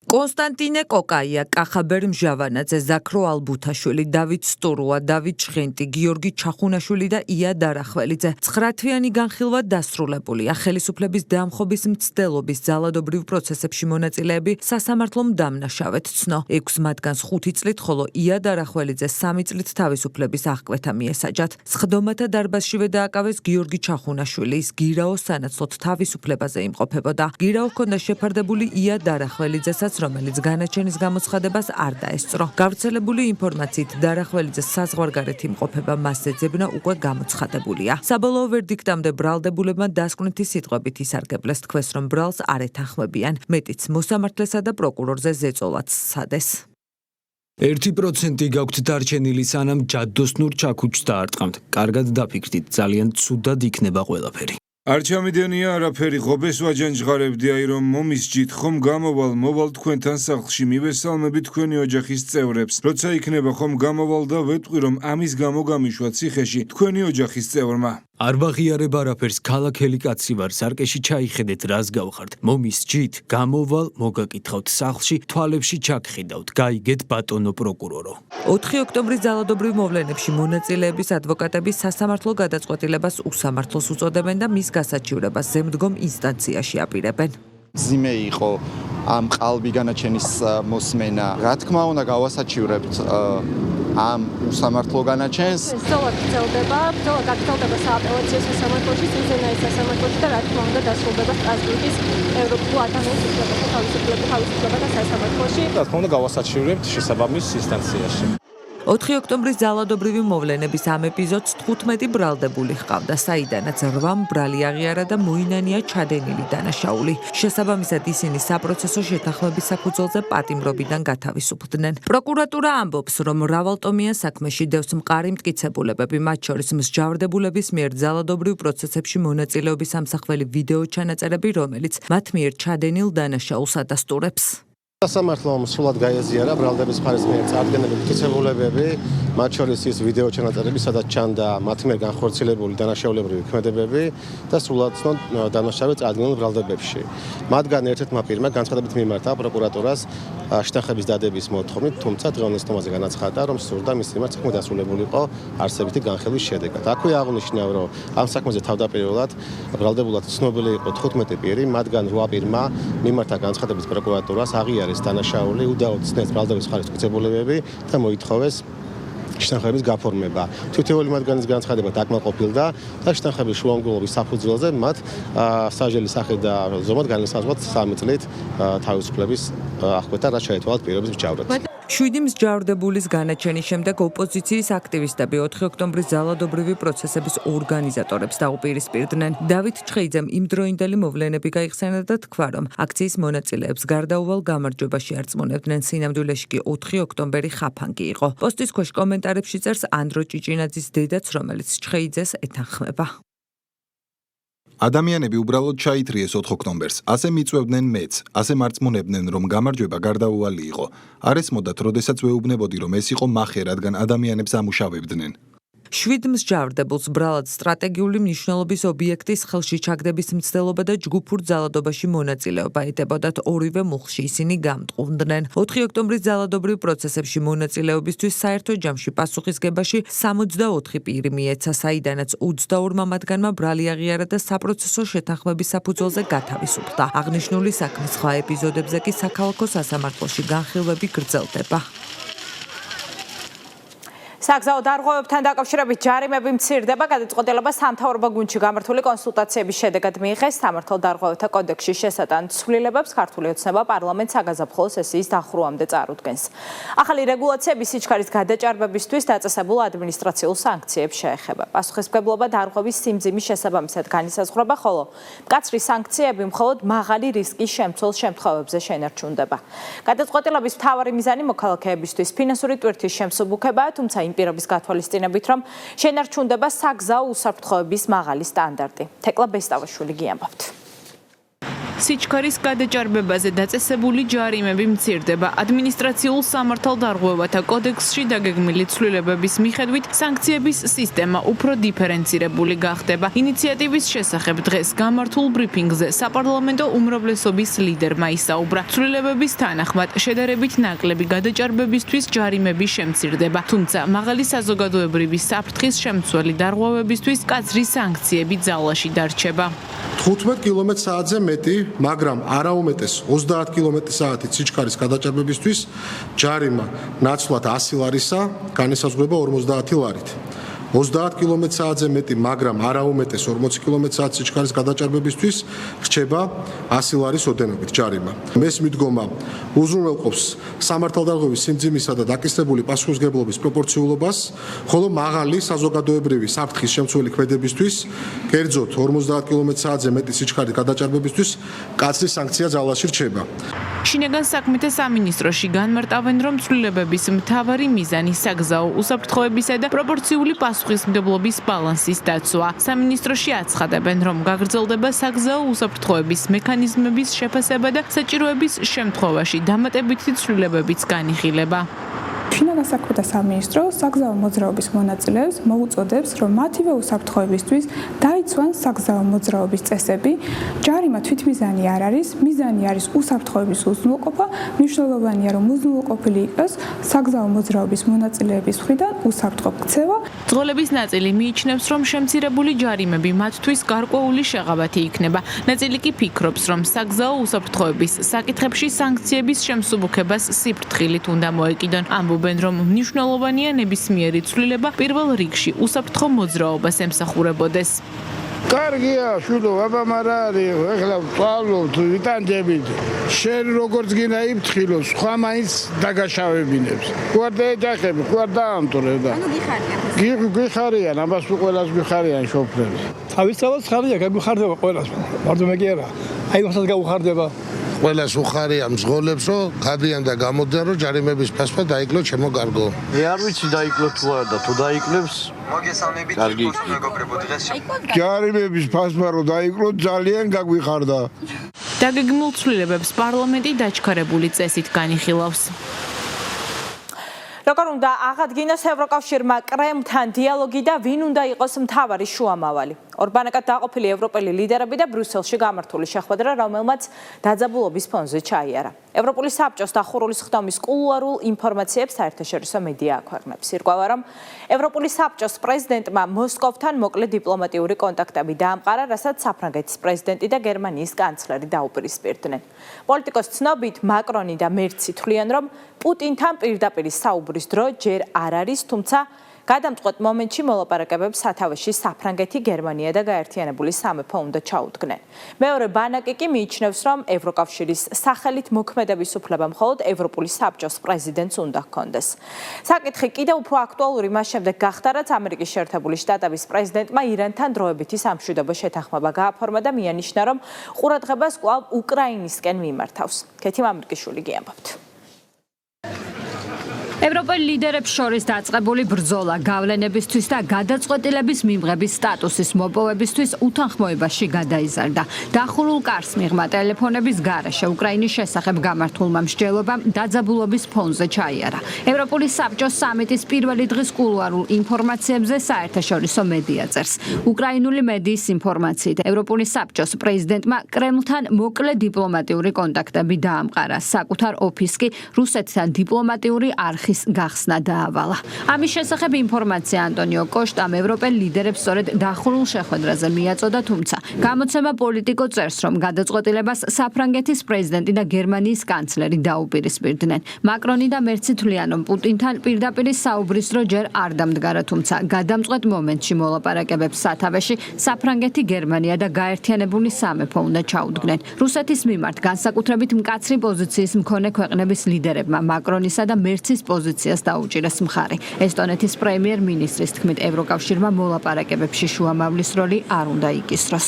კონსტანტინე კოკაია, კახაბერ მჟავანაძე, ზაქრო ალბუთაშვილი, დავით სტურუა, დავით ჟღენტი, გიორგი ჩახუნაშვილი და ია დარახველიძე 9 თვიანი განხილვა დასრულებულია. ხელისუფლების დამხობის მცდელობის ძალადობრივ პროცესებში მონაწილეები სასამართლომ დამნაშავედ ცნო. 6 მათგანს 5 წლით, ხოლო ია დარახველიძეს 3 წლით თავისუფლების აღკვეთა მიესაჯათ. სხდომათა დარბაზშივე დააკავეს გიორგი ჩახუნაშვილი, ის გირაოს სანაცვლოდ თავისუფლებაზე იმყოფებოდა. გირაო ჰქონდა შეფარდებული ია დარახველიძესაც, რომელიც განაჩენის გამოცხადებას არ დაესწრო. გავრცელებული ინფორმაციით დარახველიძეს საზღვარგარეთ იმყოფება, მასზე ძებნა უკვე გამოცხადებულია. საბოლოო ვერდიქტამდე ბრალდებულებმა დასკვნითი სიტყვებით ისარგებლეს, თქვეს რომ ბრალს არ ეთანხმებიან. მეტიც მოსამართლესა და პროკურორზე ზეწოლაც სცადეს. 1% გაქვთ დარჩენილი, სანამ ჯადოსნურ ჩაქუჩს დაარტყამთ. კარგად დაფიქრდით, ძალიან ცუდად იქნება ყველაფერი. არ ჩამიდენია არაფერი, ღობეს ვაჯანჯღარებდი, აი რომ მომისჯით, ხომ გამოვალ თქვენთან სახლში, მივესალმები თქვენი ოჯახის წევრებს. როცა იქნება ხომ გამოვალ და ვეტყვი რომ ამის გამო გამიშვა ციხეში თქვენი ოჯახის წევრმა. არ ვაღიარებ არაფერს, ქალაქელი კაცი ვარ, სარკეში ჩაიხედეთ, რას გავხართ. მომის ჯით, გამოვალ, მოგაკითხავთ სახლში, თვალებში ჩაგხიდავთ, გაიგეთ ბატონო პროკურორო. 4 ოქტომბრის ძალადობრივ მოვლენებში მონაწილეების ადვოკატები სასამართლო გადაწყვეტილებას უსამართლოს უწოდებენ და მის გასაჩივრებას ზემდგომ ინსტანციაში აპირებენ. ძიმე იყო ამ ყალბი განაჩენის მოსმენა. რა თქმა უნდა გავასაჩივრებთ ამ უსამართლო განაჩენს. ბრძოლა გრძელდება სააპელაციო სასამართლოში, უზენაეს სასამართლოში და რა თქმა უნდა დასრულდება სტრასბურგის ევროპულ ადამიანის თავისუფლებათა სასამართლოში. რა თქმა უნდა გავასაჩივრებთ შესაბამის ინსტანციაში. 4 ოქტომბრის ძალადობრივი მოვლენების ამ ეპიზოდს 15 ბრალდებული ჰყავდა, საიდანაც 8 ბრალი აღიარა და მოინანია ჩადენილი დანაშაული. შესაბამისად ისინი საპროცესო შეთანხმების საფუძველზე პატიმრობიდან გათავისუფლდნენ. პროკურატურა ამბობს, რომ მრავალტომიან საქმეში დევს მყარი მტკიცებულებები, მათ შორის მსჯავრდებულების მიერ ძალადობრივ პროცესებში მონაწილეობის ამსახველი ვიდეო ჩანაწერები, რომელიც მათ მიერ ჩადენილ დანაშაულს ადასტურებს. სასამართლომ სრულად გაეზიარა ბრალდების მხარის მიერ წარდგენილი მტკიცებულებები, მათ შორის ის ვიდეო ჩანაწერები, სადაც ჩანდა მათ მიერ განხორციელებული დანაშაულებრივი ქმედებები და სრულად ცნო დანაშაული წარდგენილ ბრალდებებში. მათგან ერთ-ერთმა პირმა განცხადებით მიმართა პროკურატურას შეთანხმების დადების მოთხოვნით, თუმცა დღევანდელ თომაზე განაცხადა, რომ სურდა მის მიმართ საქმე დასრულებულიყო არსებითი განხილვის შედეგად. აქვე აღნიშნა, რომ ამ საქმეზე თავდაპირველად ბრალდებულად ცნობილი იყო 15 პირი, მათგან 8 პირმა მიმართა განცხადებით პროკურატურას აღიარეს დანაშაული, უდაოდ ცნეს ბრალდების მხარის მტკიცებულებები და მოითხოვეს შეთანხმების გაფორმება. თითოეული მათგანის განცხადება დაკმაყოფილდა და შეთანხმების შუამდგომლობის საფუძველზე მათ სასჯელის სახით და ზომად განისაზღვრათ 3 წლით თავისუფლების აღკვეთა, რაც შეეთვალათ პირობის მსჯავრად. 7 მსჯავრდებულის განაჩენის შემდეგ ოპოზიციის აქტივისტები 4 ოქტომბრის ძალადობრივი პროცესების ორგანიზატორებს დაუპირისპირდნენ. დავით ჩხეიძემ იმდროინდელი მოვლენები გაიხსენა და თქვა, რომ აქციის მონაწილეებს გარდაუვალ გამარჯვებაში არწმუნებდნენ, სინამდვილეში კი 4 ოქტომბერი ხაფანგი იყო. პოსტის ქვეშ კომენტარებში წერს ანდრო ჭიჭინაძის დედაც, რომელიც ჩხეიძეს ეთანხმება. ადამიანები უბრალოდ ჩაითრიეს 4 ოქტომბერს. ასე მიწვევდნენ მეც, ასე მარწმუნებდნენ, რომ გამარჯვება გარდაუვალი იყო. არ ესმოდათ, როდესაც ვეუბნებოდი, რომ ეს იყო მახე, რადგან ადამიანებს ამუშავებდნენ. 7 მსჯავრდებულს ბრალად სტრატეგიული მნიშვნელობის ობიექტის ხელში ჩაგდების მცდელობა და ჯგუფურ ძალადობაში მონაწილეობა ეტებოდათ. ორივე მუხლში ისინი გამტყუნდნენ. 4 ოქტომბრის ძალადობრივ პროცესებში მონაწილეობისთვის საერთო ჯამში პასუხისგებაში 64 პირი მიეცა, საიდანაც 22 მათგანმა ბრალი აღიარა და საპროცესო შეთანხმების საფუძველზე გათავისუფლდა. აღნიშნული საქმის სხვა ეპიზოდებზე კი საქალაქო სასამართლოში განხილვები გრძელდება. საგზაო დარღვევებთან დაკავშირებით ჯარიმები მცირდება, გადაწყვეტილება სამთავრობო გუნდში გამართული კონსულტაციების შედეგად მიიღეს. სამართალ დარღვევებთა კოდექსში შესატან ცვლილებებს ქართული ოცნება პარლამენტს საგაზაფხულო სესიის დახურვამდე წარუდგენს. ახალი რეგულაციები სიჩქარის გადაჭარბებისთვის დაწესებულ ადმინისტრაციულ სანქციებს შეეხება. პასუხისმგებლობა დარღვევის სიმძიმის შესაბამისად განისაზღვრება, ხოლო მკაცრი სანქციები მხოლოდ მაღალი რისკის შემცველ შემთხვევებზე შენარჩუნდება. გადაწყვეტილების მთავარი მიზანი მოქალაქეებისთვის ფინანსური ტვირთის შემსუბუქებაა, თუმცა იმ პირობის გათვალისწინებით, რომ შენარჩუნდება საგზაო უსაფრთხოების მაღალი სტანდარტი. თეკლა ბესტავაშვილი გიამბობთ. სიჩქარის გადაჭარბებაზე დაწესებული ჯარიმები მცირდება. ადმინისტრაციულ სამართალ დარღვევათა კოდექსში დაგეგმილი ცვლილებების მიხედვით სანქციების სისტემა უფრო დიფერენცირებული გახდება. ინიციატივის შესახებ დღეს გამართულ ბრიფინგზე საპარლამენტო უმრავლესობის ლიდერმა ისაუბრა. ცვლილებების თანახმად შედარებით ნაკლები გადაჭარბებისთვის ჯარიმები შემცირდება, თუმცა მაღალი საზოგადოებრივი საფრთხის შემცველი დარღვევებისთვის მკაცრი სანქციები ძალაში დარჩება. 15 კმ/სთ-ზე მეტი, მაგრამ არაუმეტეს 30 კმ/სთ სიჩქარის გადაჭარბებისთვის ჯარიმა ნაცვლად 100 ლარისა, განისაზღვრება 50 ლარით. 30 კმ/სთ-ზე მეტი, მაგრამ არაუმეტეს 40 კმ/სთ სიჩქარის გადაჭარბებისთვის რჩება 100 ლარის ოდენობით ჯარიმა. მეს მიდგომა უზრუნველყოფს სამართალდარღვევის სიმძიმისა და დაკისრებული პასუხისმგებლობის პროპორციულობას, ხოლო მაღალი საზოგადოებრივი საფრთხის შემცველი ქმედებისთვის, კერძოდ 50 კმ/სთ-ზე მეტი სიჩქარის გადაჭარბებისთვის მკაცრი სანქცია ძალაში რჩება. შინაგან საქმეთა სამინისტროში განმარტავენ, რომ ცვლილებების მთავარი მიზანი საგზაო უსაფრთხოებისა და პროპორციული პასუხისმგებლობის ბალანსის დაცვა. სამინისტროში აცხადებენ, რომ გაგრძელდება საგზაო უსაფრთხოების მექანიზმების შეფასება და საჭიროების შემთხვევაში დამატებითი ცვლილებებიც განიხილება. შინაგან საქმეთა სამინისტრო საგზაო მოძრაობის მონაწილეებს მოუწოდებს, რომ მათივე უსაფრთხოებისთვის დაიცვან საგზაო მოძრაობის წესები. ჯარიმა თვითმიზანი არ არის, მიზანი არის უსაფრთხოების უზრუნველყოფა. მნიშვნელოვანია, რომ უზრუნველყოფილი იყოს საგზაო მოძრაობის მონაწილეების მხრიდან უსაფრთხო ქცევა. წყოლების ნაწილი მიიჩნევს, რომ შემცირებული ჯარიმები მათთვის გარკვეული შეღავათი იქნება. ნაწილი კი ფიქრობს, რომ საგზაო უსაფრთხოების საკითხებში სანქციების შემსუბუქებას სიფრთხილით უნდა მოეკიდონ. ამბობენ, რომ მნიშვნელოვანია ნებისმიერი ცვლილება პირველ რიგში უსაფრთხო მოძრაობას ემსახურებოდეს. კარგია, შვილო, აბა მარა არის, ეხლა ვწავლობთ, ვიტანჯებით. შენ როგორც გინდა იფრთხილო, სხვა მაინც დაგაშავებინებს. ხوار დაეჯახები, ხوار დაამტვრებ და. ანუ გიხარიან. გიხარიან, ამას ყველას გიხარიან შოფრებს. თავისთავად ხარია, გაგვიხარდება ყველას. ვარდომე კი არა. აი მასაც გაუხარდება. ყველას უხარია მძღოლებსო, გადიან და გამოდიან, რომ ჯარიმების ფასმა დაიკლო ჩემო გარგო. არ ვიცი დაიკლო თუ არა და თუ დაიკლებს მოგესალმებით მეგობრებო დღეს ჯარიმების ფასმა რომ დაიკლო ძალიან გაგვიხარდა. დაგეგმილ ცვლილებებს პარლამენტი დაჩქარებული წესით განიხილავს. როგორ უნდა აღადგინოს ევროკავშირმა კრემლთან დიალოგი და ვინ უნდა იყოს მთავარი შუამავალი? ორბანაკად დაყოფილი ევროპელი ლიდერები და ბრიუსელში გამართული შეხვედრა, რომელმაც დაძაბულობის ფონზე ჩაიარა. ევროპული საბჭოს დახურულის ხდომის კულუარულ ინფორმაციებს საერთაშორისო მედია აქვეყნებს. ირკვევა, რომ ევროპული საბჭოს პრეზიდენტმა მოსკოვთან მოკლე დიპლომატიური კონტაქტები დაამყარა, რასაც საფრანგეთის პრეზიდენტი და გერმანიის კანცლერი დაუპირისპირდნენ. პოლიტიკოს ცნობით მაკრონი და მერცი თვლიან, რომ პუტინთან პირდაპირ საუბრის დრო ჯერ არ არის, თუმცა გადამწყვეტ მომენტში მოლაპარაკებებს სათავეში საფრანგეთი, გერმანია და გაერთიანებული სამეფო უნდა ჩაუდგნენ. მეორე ბანაკი კი მიიჩნევს, რომ ევროკავშირის სახელით მოქმედების უფლება მხოლოდ ევროპული საბჭოს პრეზიდენტს უნდა ჰქონდეს. საკითხი კიდევ უფრო აქტუალური მას შემდეგ გახდა, რაც ამერიკის შეერთებული შტატების პრეზიდენტმა ირანთან დროებითი სამშვიდობო შეთანხმება გააფორმა და მიანიშნა, რომ ყურადღებას კვლავ უკრაინისკენ მიმართავს. ქეთი მამრიკიშვილი გიამბობთ. ევროპელ ლიდერებს შორის დაწყებული ბრძოლა გავლენებისთვის და გადაწყვეტილების მიღების სტატუსის მოპოვებისთვის უთანხმოებაში გადაიზარდა. დახურულ კარს მიღმა ტელეფონების გარეშე უკრაინის შესახებ გამართულმა მსჯელობამ დაძაბულობის ფონზე ჩაიარა. ევროპული საბჭოს სამიტის პირველი დღის კულუარულ ინფორმაციებზე საერთაშორისო მედია წერს. უკრაინული მედიის ინფორმაციით, ევროპული საბჭოს პრეზიდენტმა კრემლთან მოკლე დიპლომატიური კონტაქტები დაამყარა. საკუთარ ოფისს კი რუსეთთან დიპლომატიური არხის გახსნა დაავალა. ამის შესახებ ინფორმაცია ანტონიო კოშტამ ევროპელ ლიდერებს სწორედ დახურულ შეხვედრაზე მიაწოდა, თუმცა გამოცემა პოლიტიკო წერს, რომ გადაწყვეტილებას საფრანგეთის პრეზიდენტი და გერმანიის კანცლერი დაუპირისპირდნენ. მაკრონი და მერცი თვლიან, რომ პუტინთან პირდაპირ საუბრის დრო ჯერ არ დამდგარა, თუმცა გადამწყვეტ მომენტში მოლაპარაკებებს სათავეში საფრანგეთი, გერმანია და გაერთიანებული სამეფო უნდა ჩაუდგნენ. რუსეთის მიმართ განსაკუთრებით მკაცრი პოზიციის მქონე ქვეყნების ლიდერებმა მაკრონისა და მერცის პოზიციას დაუჭირეს მხარი. ესტონეთის პრემიერ-მინისტრის თქმით, ევროკავშირმა მოლაპარაკებებში შუამავლის როლი არ უნდა იკისროს.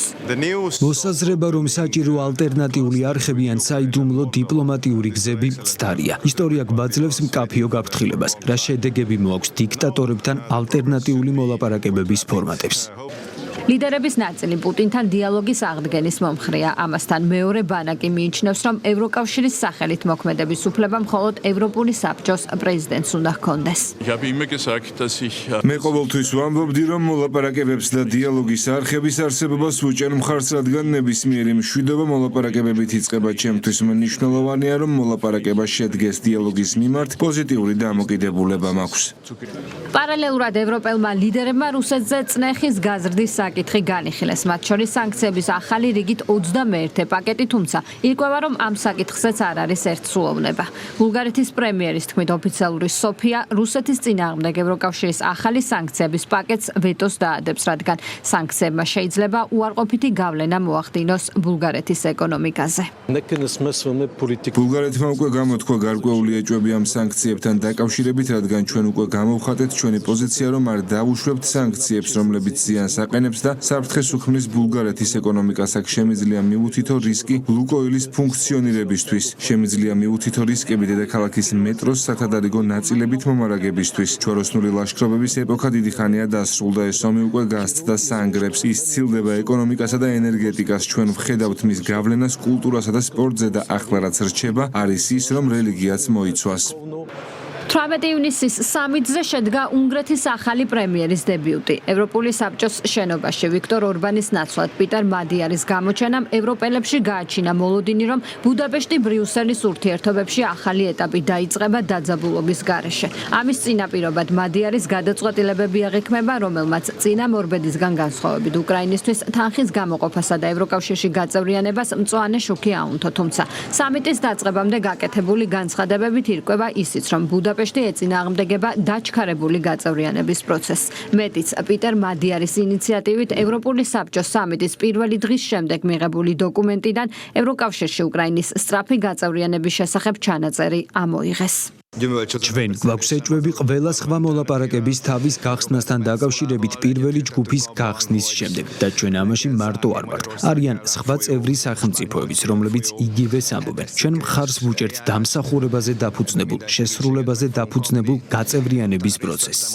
მოსაზრება, რომ საჭირო ალტერნატიული არხები ან საიდუმლო დიპლომატიური გზები მცდარია. ისტორია გვაძლევს მკაფიო გაფრთხილებას, რა შედეგები მოაქვს დიქტატორებთან ალტერნატიული მოლაპარაკებების ფორმატებს. ლიდერების ნაწილი პუტინთან დიალოგის აღდგენის მომხრეა. ამასთან მეორე ბანაკი მიიჩნევს, რომ ევროკავშირის სახელით მოქმედების უფლება მხოლოდ ევროპული საბჭოს პრეზიდენტს უნდა ჰქონდეს. მე ყოველთვის ვამბობდი, რომ მოლაპარაკებებს და დიალოგის არხების არსებობას უჭერ მხარს, რადგან ნებისმიერი მშვიდობა მოლაპარაკებებით იწყება. ჩემთვის მნიშვნელოვანია, რომ მოლაპარაკება შედგეს დიალოგის მიმართ პოზიტიური დამოკიდებულება მაქვს. პარალელურად ევროპელმა ლიდერებმა რუსეთზე წნეხის გაზრდის საკითხი განიხილეს. მათ შორის სანქციების ახალი რიგით 21 პაკეტი, თუმცა ირკვევა, რომ ამ საკითხზეც არ არის ერთსრულოვნება. ბულგარეთის პრემიერის თქმით, ოფიციალური სოფია რუსეთის წინააღმდეგ ევროკავშირის ახალი სანქციების პაკეტს ვეტოს დაადებს, რადგან სანქციებმა შეიძლება უარყოფითი გავლენა მოახდინოს ბულგარეთის ეკონომიკაზე. ბულგარეთმა უკვე გამოთქვა გარკვეული ეჭვები ამ სანქციებთან დაკავშირებით, რადგან ჩვენ უკვე გამოვხატეთ ჩვენი პოზიცია, რომ არ დავუშვებთ სანქციებს, რომლებიც ზიანს აყენებს და საფრთხეს უქმნის ბულგარეთის ეკონომიკას. აქ შემიძლია მიუთითო რისკი ლუკოილის ფუნქციონირებისთვის. შემიძლია მიუთითო რისკები დედაქალაქის მეტროს სათადარიგო ნაწილებით მომარაგებისთვის. ჯვაროსნული ლაშქრობების ეპოქა დიდი ხანია დასრულდა. ეს ომი უკვე გასცდა სანგრებს. ის ცილდება ეკონომიკასა და ენერგეტიკას. ჩვენ ვხედავთ მის გავლენას კულტურასა და სპორტზე და ახლა რაც რჩება არის ის, რომ რელიგიაც მოიცვას. 18 ივნისის სამიტზე შედგა უნგრეთის ახალი პრემიერის დებიუტი. ევროპული საბჭოს შენობაში ვიქტორ ორბანის ნაცვლად პიტერ მადიარის გამოჩენამ ევროპელებში გააჩინა მოლოდინი, რომ ბუდაპეშტი ბრიუსელის ურთიერთობებში ახალი ეტაპი დაიწყება დაძაბულობის გარეშე. ამის წინაპირობად მადიარის გადაწყვეტილებები აღიქმება, რომელმაც წინა მორბედისგან განსხვავებით უკრაინისთვის თანხის გამოყოფასა და ევროკავშირში გაწევრიანებას მწვანე შუქი აუნთო, თუმცა სამიტის დაწყებამდე გაკეთებული განცხადებებით ირკვევა ისიც, რომ ბუდაპეშტი ეწინააღმდეგება დაჩქარებული გაწევრიანების პროცესს. მეტიც, პიტერ მადიარის ინიციატივით ევროპული საბჭოს სამიტის პირველი დღის შემდეგ მიღებული დოკუმენტიდან ევროკავშირში უკრაინის სწრაფი გაწევრიანების შესახებ ჩანაწერი ამოიღეს. ჩვენ გვაქვს ეჭვები ყველა სხვა მოლაპარაკების თავის გახსნასთან დაკავშირებით პირველი ჯგუფის გახსნის შემდეგ და ჩვენ ამაში მარტო არ ვართ. არიან სხვა წევრი სახელმწიფოებიც, რომლებიც იგივეს ამბობენ. ჩვენ მხარს ვუჭერთ დამსახურებაზე დაფუძნებულ, შესრულებაზე დაფუძნებულ გაწევრიანების პროცესს.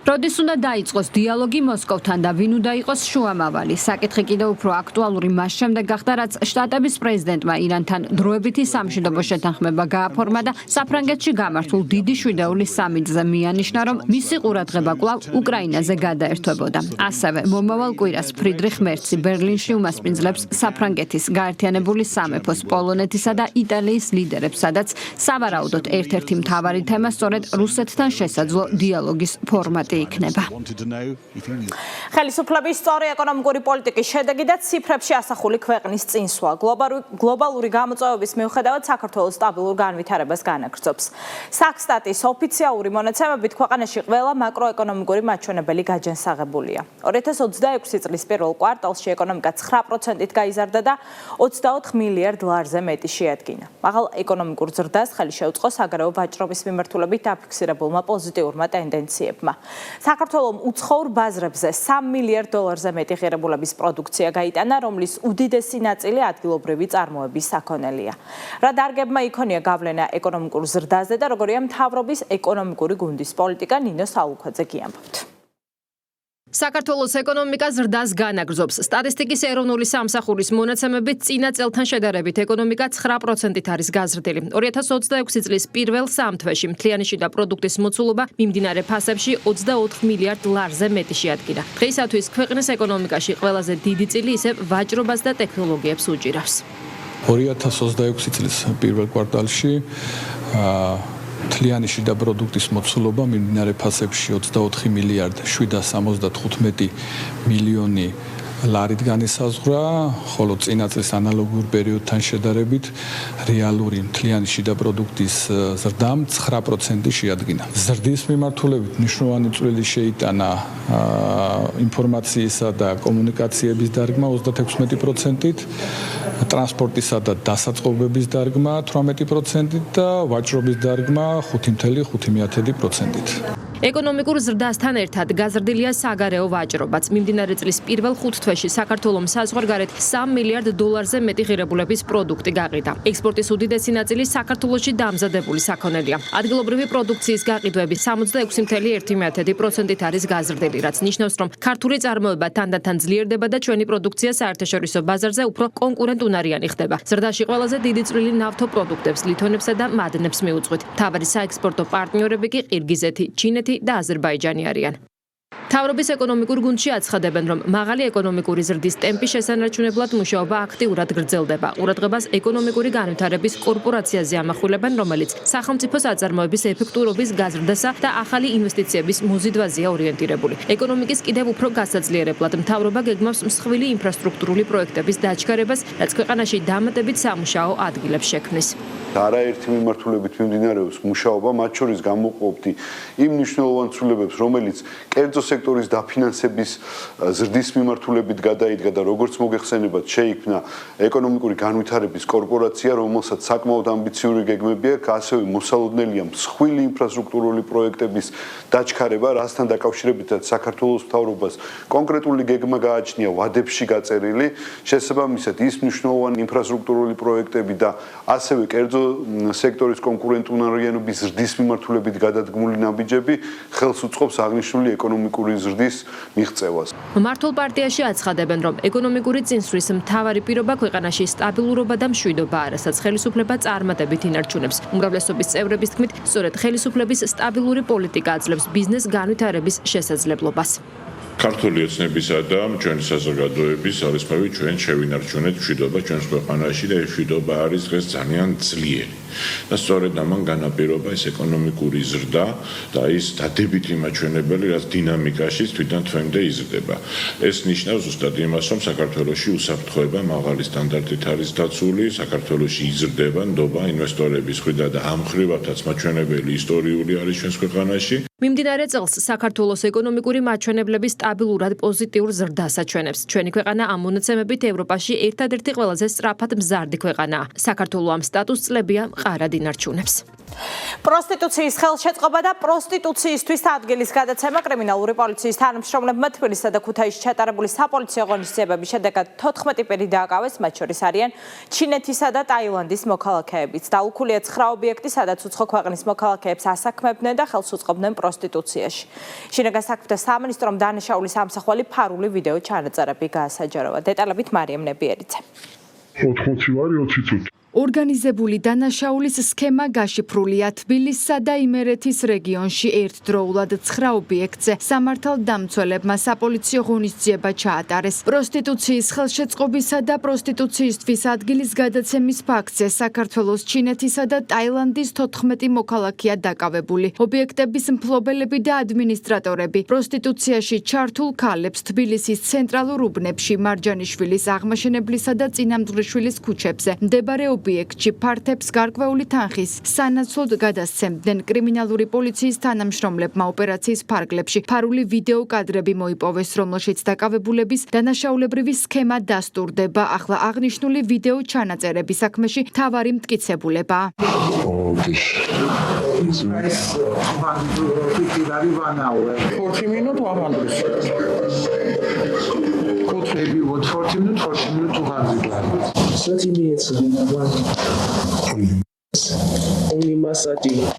როდის უნდა დაიწყოს დიალოგი მოსკოვთან და ვინ უნდა იყოს შუამავალი? საკითხი კიდევ უფრო აქტუალური მას შემდეგ გახდა, რაც შტატების პრეზიდენტმა ირანთან დროებითი სამშვიდობო შეთანხმება გააფორმა და საფრანგეთში გამართულ დიდი შვიდეულის სამიტზე მიანიშნა, რომ მისი ყურადღება კვლავ უკრაინაზე გადაერთვებოდა. ასევე მომავალ კვირას ფრიდრიხ მერცი ბერლინში უმასპინძლებს საფრანგეთის, გაერთიანებული სამეფოს, პოლონეთისა და იტალიის ლიდერებს, სადაც სავარაუდოდ ერთ-ერთი მთავარი თემა სწორედ რუსეთთან შესაძლო დიალოგის ფორმატი იქნება. ხელისუფლების სწორი ეკონომიკური პოლიტიკის შედეგი და ციფრებში ასახული ქვეყნის წინსვლა გლობალური გამოწვევების მიუხედავად საქართველოს სტაბილურ განვითარებას განაგრძობს. საქსტატის ოფიციალური მონაცემებით ქვეყანაში ყველა მაკროეკონომიკური მაჩვენებელი გაჯანსაღებულია. 2026 წლის პირველ კვარტალში ეკონომიკა 9%-ით გაიზარდა და 24 მილიარდ ლარზე მეტი შეადგინა. მაღალ ეკონომიკურ ზრდას ხელი შეუწყო საგარეო ვაჭრობის მიმართულებით დაფიქსირებულმა პოზიტიურმა ტენდენციებმა. საქართველომ უცხოურ ბაზრებზე 3 მილიარდ დოლარზე მეტი ღირებულების პროდუქცია გაიტანა, რომლის უდიდესი ნაწილი ადგილობრივი წარმოების საქონელია. რა დარგებმა იქონია გავლენა ეკონომიკურ ზრდაზე და როგორია მთავრობის ეკონომიკური გუნდის პოლიტიკა, ნინო სალუქვაძე გიამბობთ. საქართველოს ეკონომიკა ზრდას განაგრძობს. სტატისტიკის ეროვნული სამსახურის მონაცემებით წინა წელთან შედარებით ეკონომიკა 9%-ით არის გაზრდილი. 2026 წლის პირველ 3 თვეში მთლიანი შიდა პროდუქტის მოცულობა მიმდინარე ფასებში 24 მილიარდ ლარზე მეტი შეადგინა. დღეისათვის ქვეყნის ეკონომიკაში ყველაზე დიდი წილი ისევ ვაჭრობას და ტექნოლოგიებს უჭირავს. 2026 წლის პირველ კვარტალში მთლიანი შიდა პროდუქტის მოცულობა მიმდინარე ფასებში 24 მილიარდ 775 მილიონი ლარით განისაზღვრა, ხოლო წინა წლის ანალოგურ პერიოდთან შედარებით რეალური მთლიანი შიდა პროდუქტის ზრდამ 9% შეადგინა. ზრდის მიმართულებით მნიშვნელოვანი წვლილი შეიტანა ინფორმაციისა და კომუნიკაციების დარგმა 36%-ით, ტრანსპორტისა და დასაწყობების დარგმა 18%-ით და ვაჭრობის დარგმა 5.5%-ით. ეკონომიკურ ზრდასთან ერთად გაზრდილია საგარეო ვაჭრობაც. მიმდინარე წლის პირველ 5 თვეში საქართველომ საზღვარგარეთ 3 მილიარდ დოლარზე მეტი ღირებულების პროდუქტი გაყიდა. ექსპორტის უდიდესი ნაწილი საქართველოში დამზადებული საქონელია. ადგილობრივი პროდუქციის გაყიდვები 66.1%-ით არის გაზრდილი, რაც ნიშნავს, რომ ქართული წარმოება თანდათან ძლიერდება და ჩვენი პროდუქცია საერთაშორისო ბაზარზე უფრო კონკურენტუნარიანი ხდება. ზრდაში ყველაზე დიდი წვლილი ნავთობპროდუქტებს, ლითონებსა და მადნებს მიუძღვით. მთავარი საექსპორტო პარტნიორები კი ყირგიზეთი, ჩინეთი და აზერბაიჯანი არიან. მთავრობის ეკონომიკურ გუნდში აცხადებენ, რომ მაღალი ეკონომიკური ზრდის ტემპის შესანარჩუნებლად მუშაობა აქტიურად გრძელდება. ყურადღებას ეკონომიკური განვითარების კორპორაციაზე ამახვილებენ, რომელიც სახელმწიფო საწარმოების ეფექტურობის გაზრდასა და ახალი ინვესტიციების მოზიდვაზეა ორიენტირებული. ეკონომიკის კიდევ უფრო გასაძლიერებლად მთავრობა გეგმავს მსხვილი ინფრასტრუქტურული პროექტების დაჩქარებას, რაც ქვეყანაში დამატებით სამუშაო ადგილებს შექმნის. არაერთი მიმართულებით მიმდინარეობს მუშაობა, მათ შორის გამოვყოფდი იმ მნიშვნელოვან ცვლილებებს, რომელიც კერძო სექტორის დაფინანსების ზრდის მიმართულებით გადაიდგა და როგორც მოგეხსენებათ, შეიქმნა ეკონომიკური განვითარების კორპორაცია, რომელსაც საკმაოდ ამბიციური გეგმები აქვს, ასევე მოსალოდნელია მსხვილი ინფრასტრუქტურული პროექტების დაჩქარება, რასთან დაკავშირებითაც საქართველოს მთავრობას კონკრეტული გეგმა გააჩნია ვადებში გაწერილი, შესაბამისად ის მნიშვნელოვანი ინფრასტრუქტურული პროექტები და ასევე კერძო სექტორის კონკურენტუნარიანობის ზრდის მიმართულებით გადადგმული ნაბიჯები ხელს უწყობს აღნიშნული ეკონომიკური ეკონომიკური ზრდის მიღწევას. მმართველ პარტიაში აცხადებენ, რომ ეკონომიკური წინსვლის მთავარი პირობა ქვეყანაში სტაბილურობა და მშვიდობა არასაც ხელისუფლება წარმატებით ინარჩუნებს. უმრავლესობის წევრების თქმით, სწორედ ხელისუფლების სტაბილური პოლიტიკა აძლევს ბიზნეს განვითარების შესაძლებლობას. ქართული ოცნებისა და ჩვენი საზოგადოების ძალისხმევით ჩვენ შევინარჩუნეთ მშვიდობა ჩვენს ქვეყანაში და ეს მშვიდობა არის დღეს ძალიან ძლიერი. და სწორედ ამან განაპირობა ეს ეკონომიკური ზრდა და ის დადებითი მაჩვენებელი, რაც დინამიკაში თვითონ თვემდე იზრდება. ეს ნიშნავს ზუსტად იმას, რომ საქართველოში უსაფრთხოება მაღალი სტანდარტით არის დაცული, საქართველოში იზრდება ნდობა ინვესტორების მხრიდან და ამ ხრივათაც მაჩვენებელი ისტორიული არის ჩვენს ქვეყანაში. მიმდინარე წელს საქართველოს ეკონომიკური მაჩვენებლები სტაბილურად პოზიტიურ ზრდას აჩვენებს. ჩვენი ქვეყანა ამ მონაცემებით ევროპაში ერთადერთი ყველაზე სწრაფად მზარდი ქვეყანაა. საქართველო ამ სტატუსს წლებია მყარად ინარჩუნებს. პროსტიტუციის ხელშეწყობა და პროსტიტუციისთვის ადგილის გადაცემა კრიმინალური პოლიციის თანამშრომლებმა თბილისსა და ქუთაისში ჩატარებული საპოლიციო ღონისძიებების შედეგად 14 პირი დააკავეს, მათ შორის არიან ჩინეთისა და ტაილანდის მოქალაქეებიც. დაუქულია 9 ობიექტი, სადაც უცხო ქვეყნის მოქალაქეებს ასაქმებდნენ და ხელს უწყობდნენ პროსტიტუციაში. შინაგან საქმეთა სამინისტრომ დანაშაულის ამსახველი ფარული ვიდეო ჩანაწერები გაასაჯაროვა. დეტალებით მარიამ ნებიერიძე. 80 ვარი 20 წუთი. ორგანიზებული დანაშაულის სქემა გაშიფრულია თბილისსა და იმერეთის რეგიონში ერთდროულად 9 ობიექტზე. სამართალდამცველებმა საპოლიციო ღონისძიება ჩაატარეს. პროსტიტუციის ხელშეწყობისა და პროსტიტუციისთვის ადგილის გადაცემის ფაქტზე საქართველოს, ჩინეთისა და ტაილანდის 14 მოქალაქეა დაკავებული. ობიექტების მფლობელები და ადმინისტრატორები პროსტიტუციაში ჩართულ ქალებს თბილისის ცენტრალურ უბნებში, მარჯანიშვილის, აღმაშენებლისა და წინამძღვრიშვილის ქუჩებზე მდებარე ობიექტში ფართებს გარკვეული თანხის სანაცვლოდ გადასცემდნენ. კრიმინალური პოლიციის თანამშრომლებმა ოპერაციის ფარგლებში ფარული ვიდეო კადრები მოიპოვეს, რომელშიც დაკავებულების დანაშაულებრივი სქემა დასტურდება. ახლა აღნიშნული ვიდეო ჩანაწერების საქმეში მთავარი მტკიცებულებაა.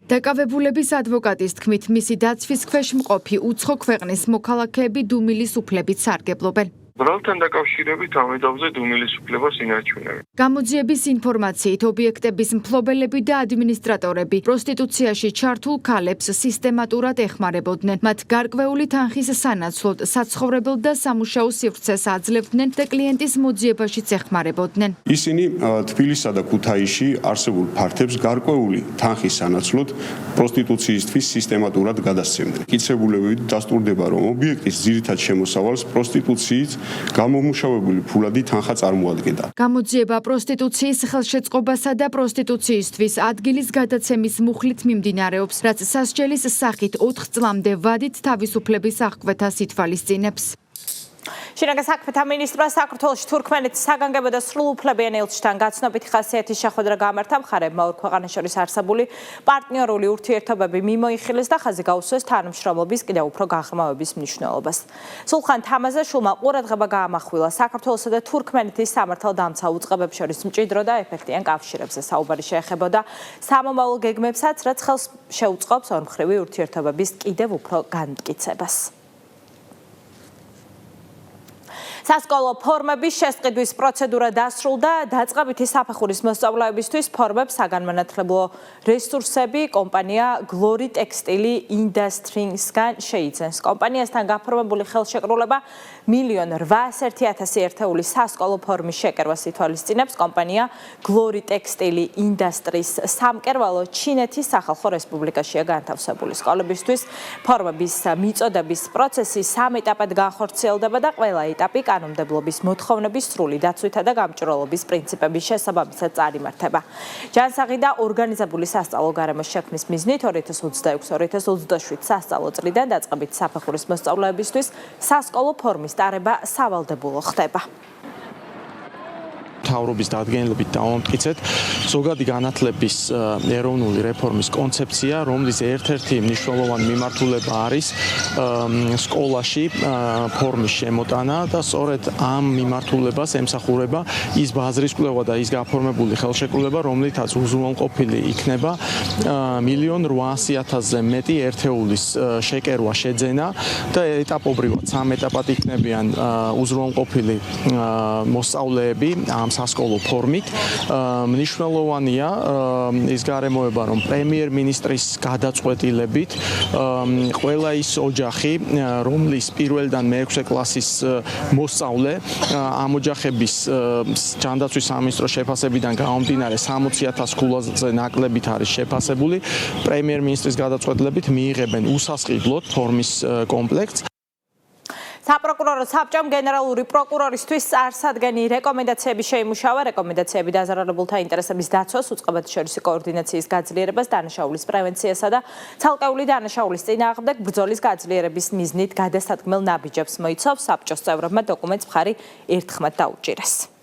დაკავებულების ადვოკატის თქმით, მისი დაცვის ქვეშ მყოფი უცხო ქვეყნის მოქალაქეები დუმილის უფლებით სარგებლობენ. ბრალთან დაკავშირებით ამედავზე დუმილის უფლებას ინარჩუნებენ. გამოძიების ინფორმაციით ობიექტების მფლობელები და ადმინისტრატორები პროსტიტუციაში ჩართულ ქალებს სისტემატურად ეხმარებოდნენ. მათ გარკვეული თანხის სანაცვლოდ საცხოვრებელ და სამუშაო სივრცეს აძლევდნენ და კლიენტის მოძიებაშიც ეხმარებოდნენ. ისინი თბილისსა და ქუთაისში არსებულ ფართებს გარკვეული თანხის სანაცვლოდ პროსტიტუციისთვის სისტემატურად გადასცემდნენ. მტკიცებულებებით დასტურდება, რომ ობიექტის ძირითად შემოსავალს პროსტიტუციის გამომუშავებული ფულადი თანხა წარმოადგენდა. გამოძიება პროსტიტუციის ხელშეწყობასა და პროსტიტუციისთვის ადგილის გადაცემის მუხლით მიმდინარეობს, რაც სასჯელის სახით 4 წლამდე ვადით თავისუფლების აღკვეთას ითვალისწინებს. შინაგან საქმეთა მინისტრმა საქართველოში თურქმენეთის საგანგებო და სრულუფლებიან ელჩთან გაცნობითი ხასიათის შეხვედრა გამართა. მხარეებმა ორ ქვეყანას შორის არსებული პარტნიორული ურთიერთობები მიმოიხილეს და ხაზი გაუსვეს თანამშრომლობის კიდევ უფრო გაღრმავების მნიშვნელობას. სულხან თამაზაშვილმა ყურადღება გაამახვილა საქართველოსა და თურქმენეთის სამართალდამცავ უწყებებს შორის მჭიდრო და ეფექტიან კავშირებზე. საუბარი შეეხებოდა სამომავლო გეგმებსაც, რაც ხელს შეუწყობს ორმხრივი ურთიერთობების კიდევ უფრო განმტკიცებას. სასკოლო ფორმების შესყიდვის პროცედურა დასრულდა. დაწყებითი საფეხურის მოსწავლეებისთვის ფორმებს საგანმანათლებლო რესურსები კომპანია Glory Textile Industries-გან შეიძენს. კომპანიასთან გაფორმებული ხელშეკრულება 1,801,000 ერთეული სასკოლო ფორმის შეკერვას ითვალისწინებს. კომპანია Glory Textile Industries სამკერვალო ჩინეთის სახალხო რესპუბლიკაშია განთავსებული. სკოლებისთვის ფორმების მიწოდების პროცესი 3 ეტაპად განხორციელდება და ყველა ეტაპი კანონმდებლობის მოთხოვნების სრული დაცვითა და გამჭვირვალობის პრინციპების შესაბამისად წარიმართება. ჯანსაღი და ორგანიზებული სასწავლო გარემოს შექმნის მიზნით 2026-2027 სასწავლო წლიდან დაწყებითი საფეხურის მოსწავლეებისთვის სასკოლო ფორმის ტარება სავალდებულო ხდება. მთავრობის დადგენილებით დავამტკიცეთ ზოგადი განათლების ეროვნული რეფორმის კონცეფცია, რომლის ერთ-ერთი მნიშვნელოვანი მიმართულება არის სკოლაში ფორმის შემოტანა და სწორედ ამ მიმართულებას ემსახურება ის ბაზრის კვლევა და ის გაფორმებული ხელშეკრულება, რომლითაც უზრუნველყოფილი იქნება 1,800,000-ზე მეტი ერთეულის შეკერვა შეძენა და ეტაპობრივად 3 ეტაპად იქნებიან უზრუნველყოფილი მოსწავლეები ამ სასკოლო ფორმით. მნიშვნელოვანია ის გარემოება, რომ პრემიერ-მინისტრის გადაწყვეტილებით ყველა ის ოჯახი, რომლის პირველიდან მე-6 კლასის მოსწავლე ამ ოჯახების ჯანდაცვის სამინისტროს შეფასებიდან გამომდინარე 60,000 ქულაზე ნაკლებით არის შეფასებული, პრემიერ-მინისტრის გადაწყვეტილებით მიიღებენ უსასყიდლოდ ფორმის კომპლექტს. საპროკურორო საბჭომ გენერალური პროკურორისთვის წარსადგენი რეკომენდაციები შეიმუშავა. რეკომენდაციები დაზარალებულთა ინტერესების დაცვას, უწყებათშორისი კოორდინაციის გაძლიერებას, დანაშაულის პრევენციასა და ცალკეული დანაშაულის წინააღმდეგ ბრძოლის გაძლიერების მიზნით გადასადგმელ ნაბიჯებს მოიცავს. საბჭოს წევრებმა დოკუმენტს მხარი ერთხმად დაუჭირეს.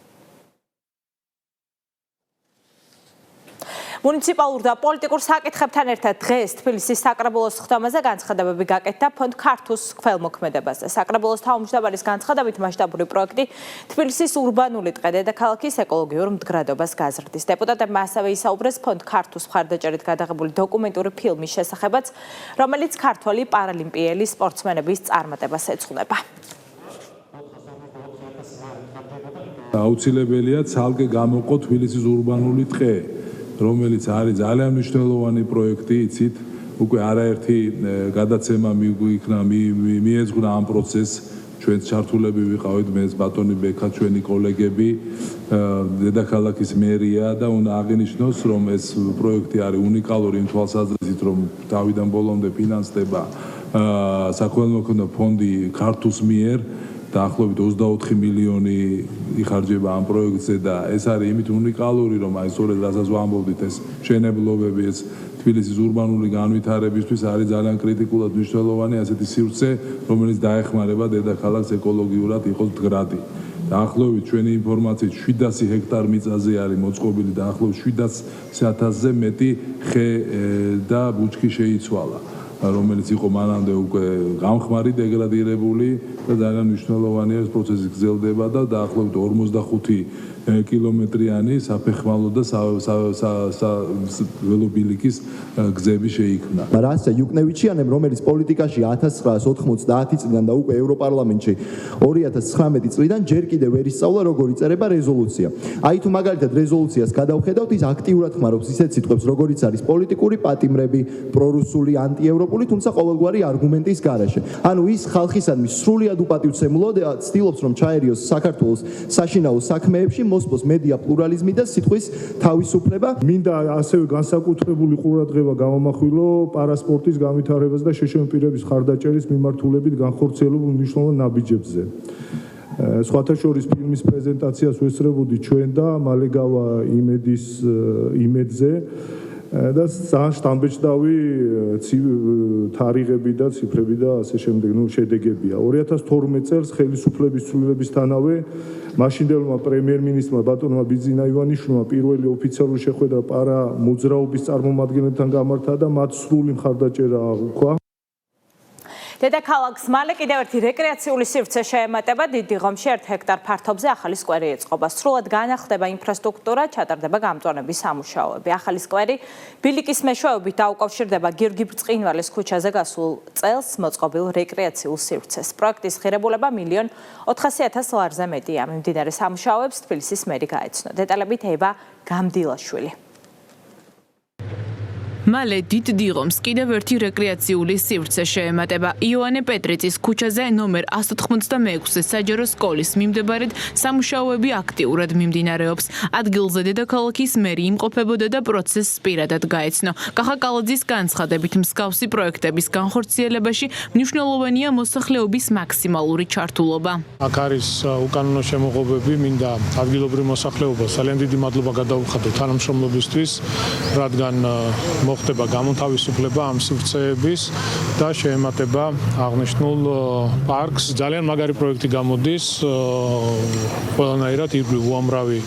მუნიციპალურ და პოლიტიკურ საკითხებთან ერთად დღეს თბილისის საკრებულოს ხდომაზე განცხადებები გაკეთდა ფონდ ქართუს ქველმოქმედებაზე. საკრებულოს თავმჯდომარის განცხადებით მასშტაბური პროექტი თბილისის ურბანული ტყე დედაქალაქის ეკოლოგიურ მდგრადობას გაზრდის. დეპუტატებმა ასევე ისაუბრეს ფონდ ქართუს მხარდაჭერით გადაღებული დოკუმენტური ფილმის შესახებაც, რომელიც ქართველი პარალიმპიელი სპორტსმენების წარმატებას ეძღვნება. აუცილებელია ცალკე გამოყო თბილისის ურბანული ტყე, რომელიც არის ძალიან მნიშვნელოვანი პროექტი, იცით, უკვე არაერთი გადაცემა მიეძღვნა ამ პროცესს. ჩვენც ჩართულები ვიყავით, მე ბატონი ბექა, ჩვენი კოლეგები, დედაქალაქის მერია და უნდა აღინიშნოს, რომ ეს პროექტი არის უნიკალური იმ თვალსაზრისით, რომ თავიდან ბოლომდე ფინანსდება საქველმოქმედო ფონდი ქართუს მიერ. დაახლოებით 24 მილიონი იხარჯება ამ პროექტზე და ეს არის იმით უნიკალური, რომ აი სწორედ რასაც ვამბობდით, ეს მშენებლობები, ეს თბილისის ურბანული განვითარებისთვის არის ძალიან კრიტიკულად მნიშვნელოვანი ასეთი სივრცე, რომელიც დაეხმარება დედაქალაქს ეკოლოგიურად იყოს მდგრადი. დაახლოებით ჩვენი ინფორმაციით 700 ჰექტარ მიწაზე არის მოწყობილი დაახლოებით 700,000-ზე მეტი ხე და ბუჩქი შეიცვალა, რომელიც იყო მანამდე უკვე გამხმარი დეგრადირებული და ძალიან მნიშვნელოვანია ეს პროცესი გრძელდება და დაახლოებით 45 კილომეტრიანი საფეხმავლო და ველობილიკის გზები შეიქმნა. რასა იუკნევიჩიანემ, რომელიც პოლიტიკაში 1990 წლიდან და უკვე ევროპარლამენტში 2019 წლიდან ჯერ კიდევ ვერ ისწავლა როგორ იწერება რეზოლუცია. აი თუ მაგალითად რეზოლუციას გადავხედავთ, ის აქტიურად ხმარობს ისეთ სიტყვებს, როგორიც არის პოლიტიკური პატიმრები, პრორუსული, ანტიევროპული, თუმცა ყოველგვარი არგუმენტის გარეშე. ანუ ის ხალხისადმი სრულიად უპატივცემულოდ ცდილობს, რომ ჩაერიოს საქართველოს საშინაო საქმეებში, მოსპოს მედია პლურალიზმი და სიტყვის თავისუფლება. მინდა ასევე განსაკუთრებული ყურადღება გამომახვილო პარასპორტის განვითარებას და შეშემო პირების ხარდაჭერის მიმართულებით განხორციელებულ მნიშვნელოვან ნაბიჯებზე. სხვათა შორის ფილმის პრეზენტაციას ვესწრებოდი ჩვენ და მალე გავა იმედზე და ძალიან შთამბეჭდავი თარიღები და ციფრები და ასე შემდეგ, შედეგებია. 2012 წელს ხელისუფლების ცვლილებისთანავე მაშინდელმა პრემიერ-მინისტრმა ბატონმა ბიძინა ივანიშვილმა პირველი ოფიციალური შეხვედრა პარა მოძრაობის წარმომადგენლებთან გამართა და მათ სრული მხარდაჭერა აღუქვა. დედაქალაქს მალე კიდევ ერთი რეკრეაციული სივრცე შეემატება. დიდი ღომში 1 ჰექტარ ფართობზე ახალი სკვერი ეწყობა. სრულად განახლდება ინფრასტრუქტურა, ჩატარდება გამწვანების სამუშაოები. ახალი სკვერი ბილიკის მეშვეობით დაუკავშირდება გიორგი ბრწყინვალის ქუჩაზე გასულ წელს მოწყობილ რეკრეაციულ სივრცეს. პროექტის ღირებულება 1,400,000 ლარზე მეტია. მიმდინარე სამუშაოებს თბილისის მერი გაეცნო. დეტალებით ევა გამდილაშვილი. მალე დიდ დიღომს კიდევ ერთი რეკრეაციული სივრცე შეემატება. იოანე პეტრიწის ქუჩაზე ნომერ 186 საჯარო სკოლის მიმდებარედ სამუშაოები აქტიურად მიმდინარეობს. ადგილზე დედაქალაქის მერი იმყოფებოდა და პროცესს პირადად გაეცნო. კახა კალაძის განცხადებით, მსგავსი პროექტების განხორციელებაში მნიშვნელოვანია მოსახლეობის მაქსიმალური ჩართულობა. აქ არის უკანონო შემოღობები, მინდა ადგილობრივ მოსახლეობას ძალიან დიდი მადლობა გადავუხადოთ თანამშრომლობისთვის, რადგან მოხდება გამონთავისუფლება ამ სივრცეების და შეემატება აღნიშნულ პარკს. ძალიან მაგარი პროექტი გამოდის. ყველანაირად ირგვლივ უამრავი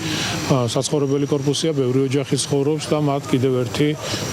საცხოვრებელი კორპუსია, ბევრი ოჯახი ცხოვრობს და მათ კიდევ ერთი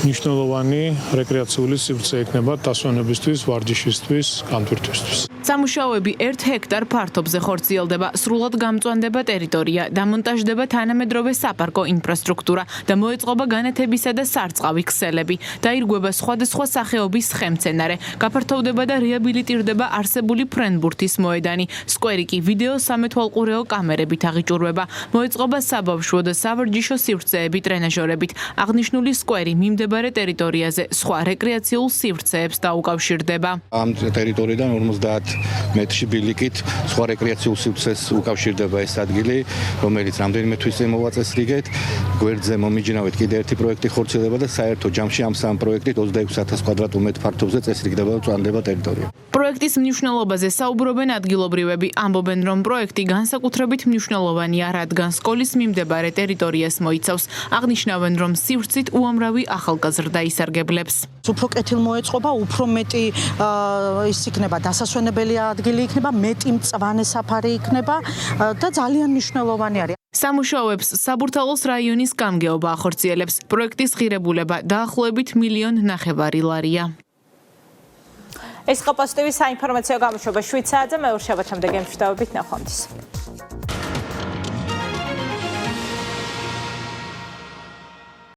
მნიშვნელოვანი რეკრეაციული სივრცე ექნება დასვენებისთვის, ვარჯიშისთვის, განთვირთვისთვის. სამუშაოები 1 ჰექტარ ფართობზე ხორციელდება, სრულად გამწვანდება ტერიტორია, დამონტაჟდება თანამედროვე საპარკო ინფრასტრუქტურა და მოეწყობა განათებისა და სარწყავი ქსელები. დაირღვება სხვადასხვა სახეობის ხემცენარე, გაფართოვდება და რეაბილიტირდება არსებული ფრენბურთის მოედანი. სკვერი კი ვიდეო სამეთვალყურეო კამერებით აღიჭურვება. მოეწყობა საბავშვო და სავარჯიშო სივრცეები ტრენაჟორებით. აღნიშნული სკვერი მიმდებარე ტერიტორიაზე სხვა რეკრეაციულ სივრცეებს დაუკავშირდება. ამ ტერიტორიიდან 50 მეტრში ბილიკით სხვა რეკრეაციულ სივრცეს უკავშირდება ეს ადგილი, რომელიც რამდენიმე თვის წინ მოვაწეს რიგეთ. გვერდზე მომიჯნავეთ კიდე ერთი პროექტი ხორციელდება და საერთო ჯამში ამ სამ პროექტით 26000 კვადრატმეტრ ფართობზე წესრიგდება და წვანდება ტერიტორია. პროექტის მნიშვნელობაზე საუბრობენ ადგილობრივები, ამბობენ, რომ პროექტი განსაკუთრებით მნიშვნელოვანია, რადგან სკოლის მიმდებარე ტერიტორიას მოიცავს. აღნიშნავენ, რომ სივრცით უამრავი ახალგაზრდა ისარგებლებს. უფრო კეთილ მოეწყობა, უფრო მეტი ის იქნება დასასვენებელი ადგილი იქნება, მეტი მწვანე საფარი იქნება და ძალიან მნიშვნელოვანი არის. სამუშაოებს საბურთალოს რაიონის გამგეობა ახორციელებს. პროექტის ღირებულება დაახლოებით 1,5 მილიონ ლარია. ეს იყო პოზიტივის საინფორმაციო გამოშვება 7 საათზე. მეორე შაბათამდე გემშვიდობებით, ნახვამდის.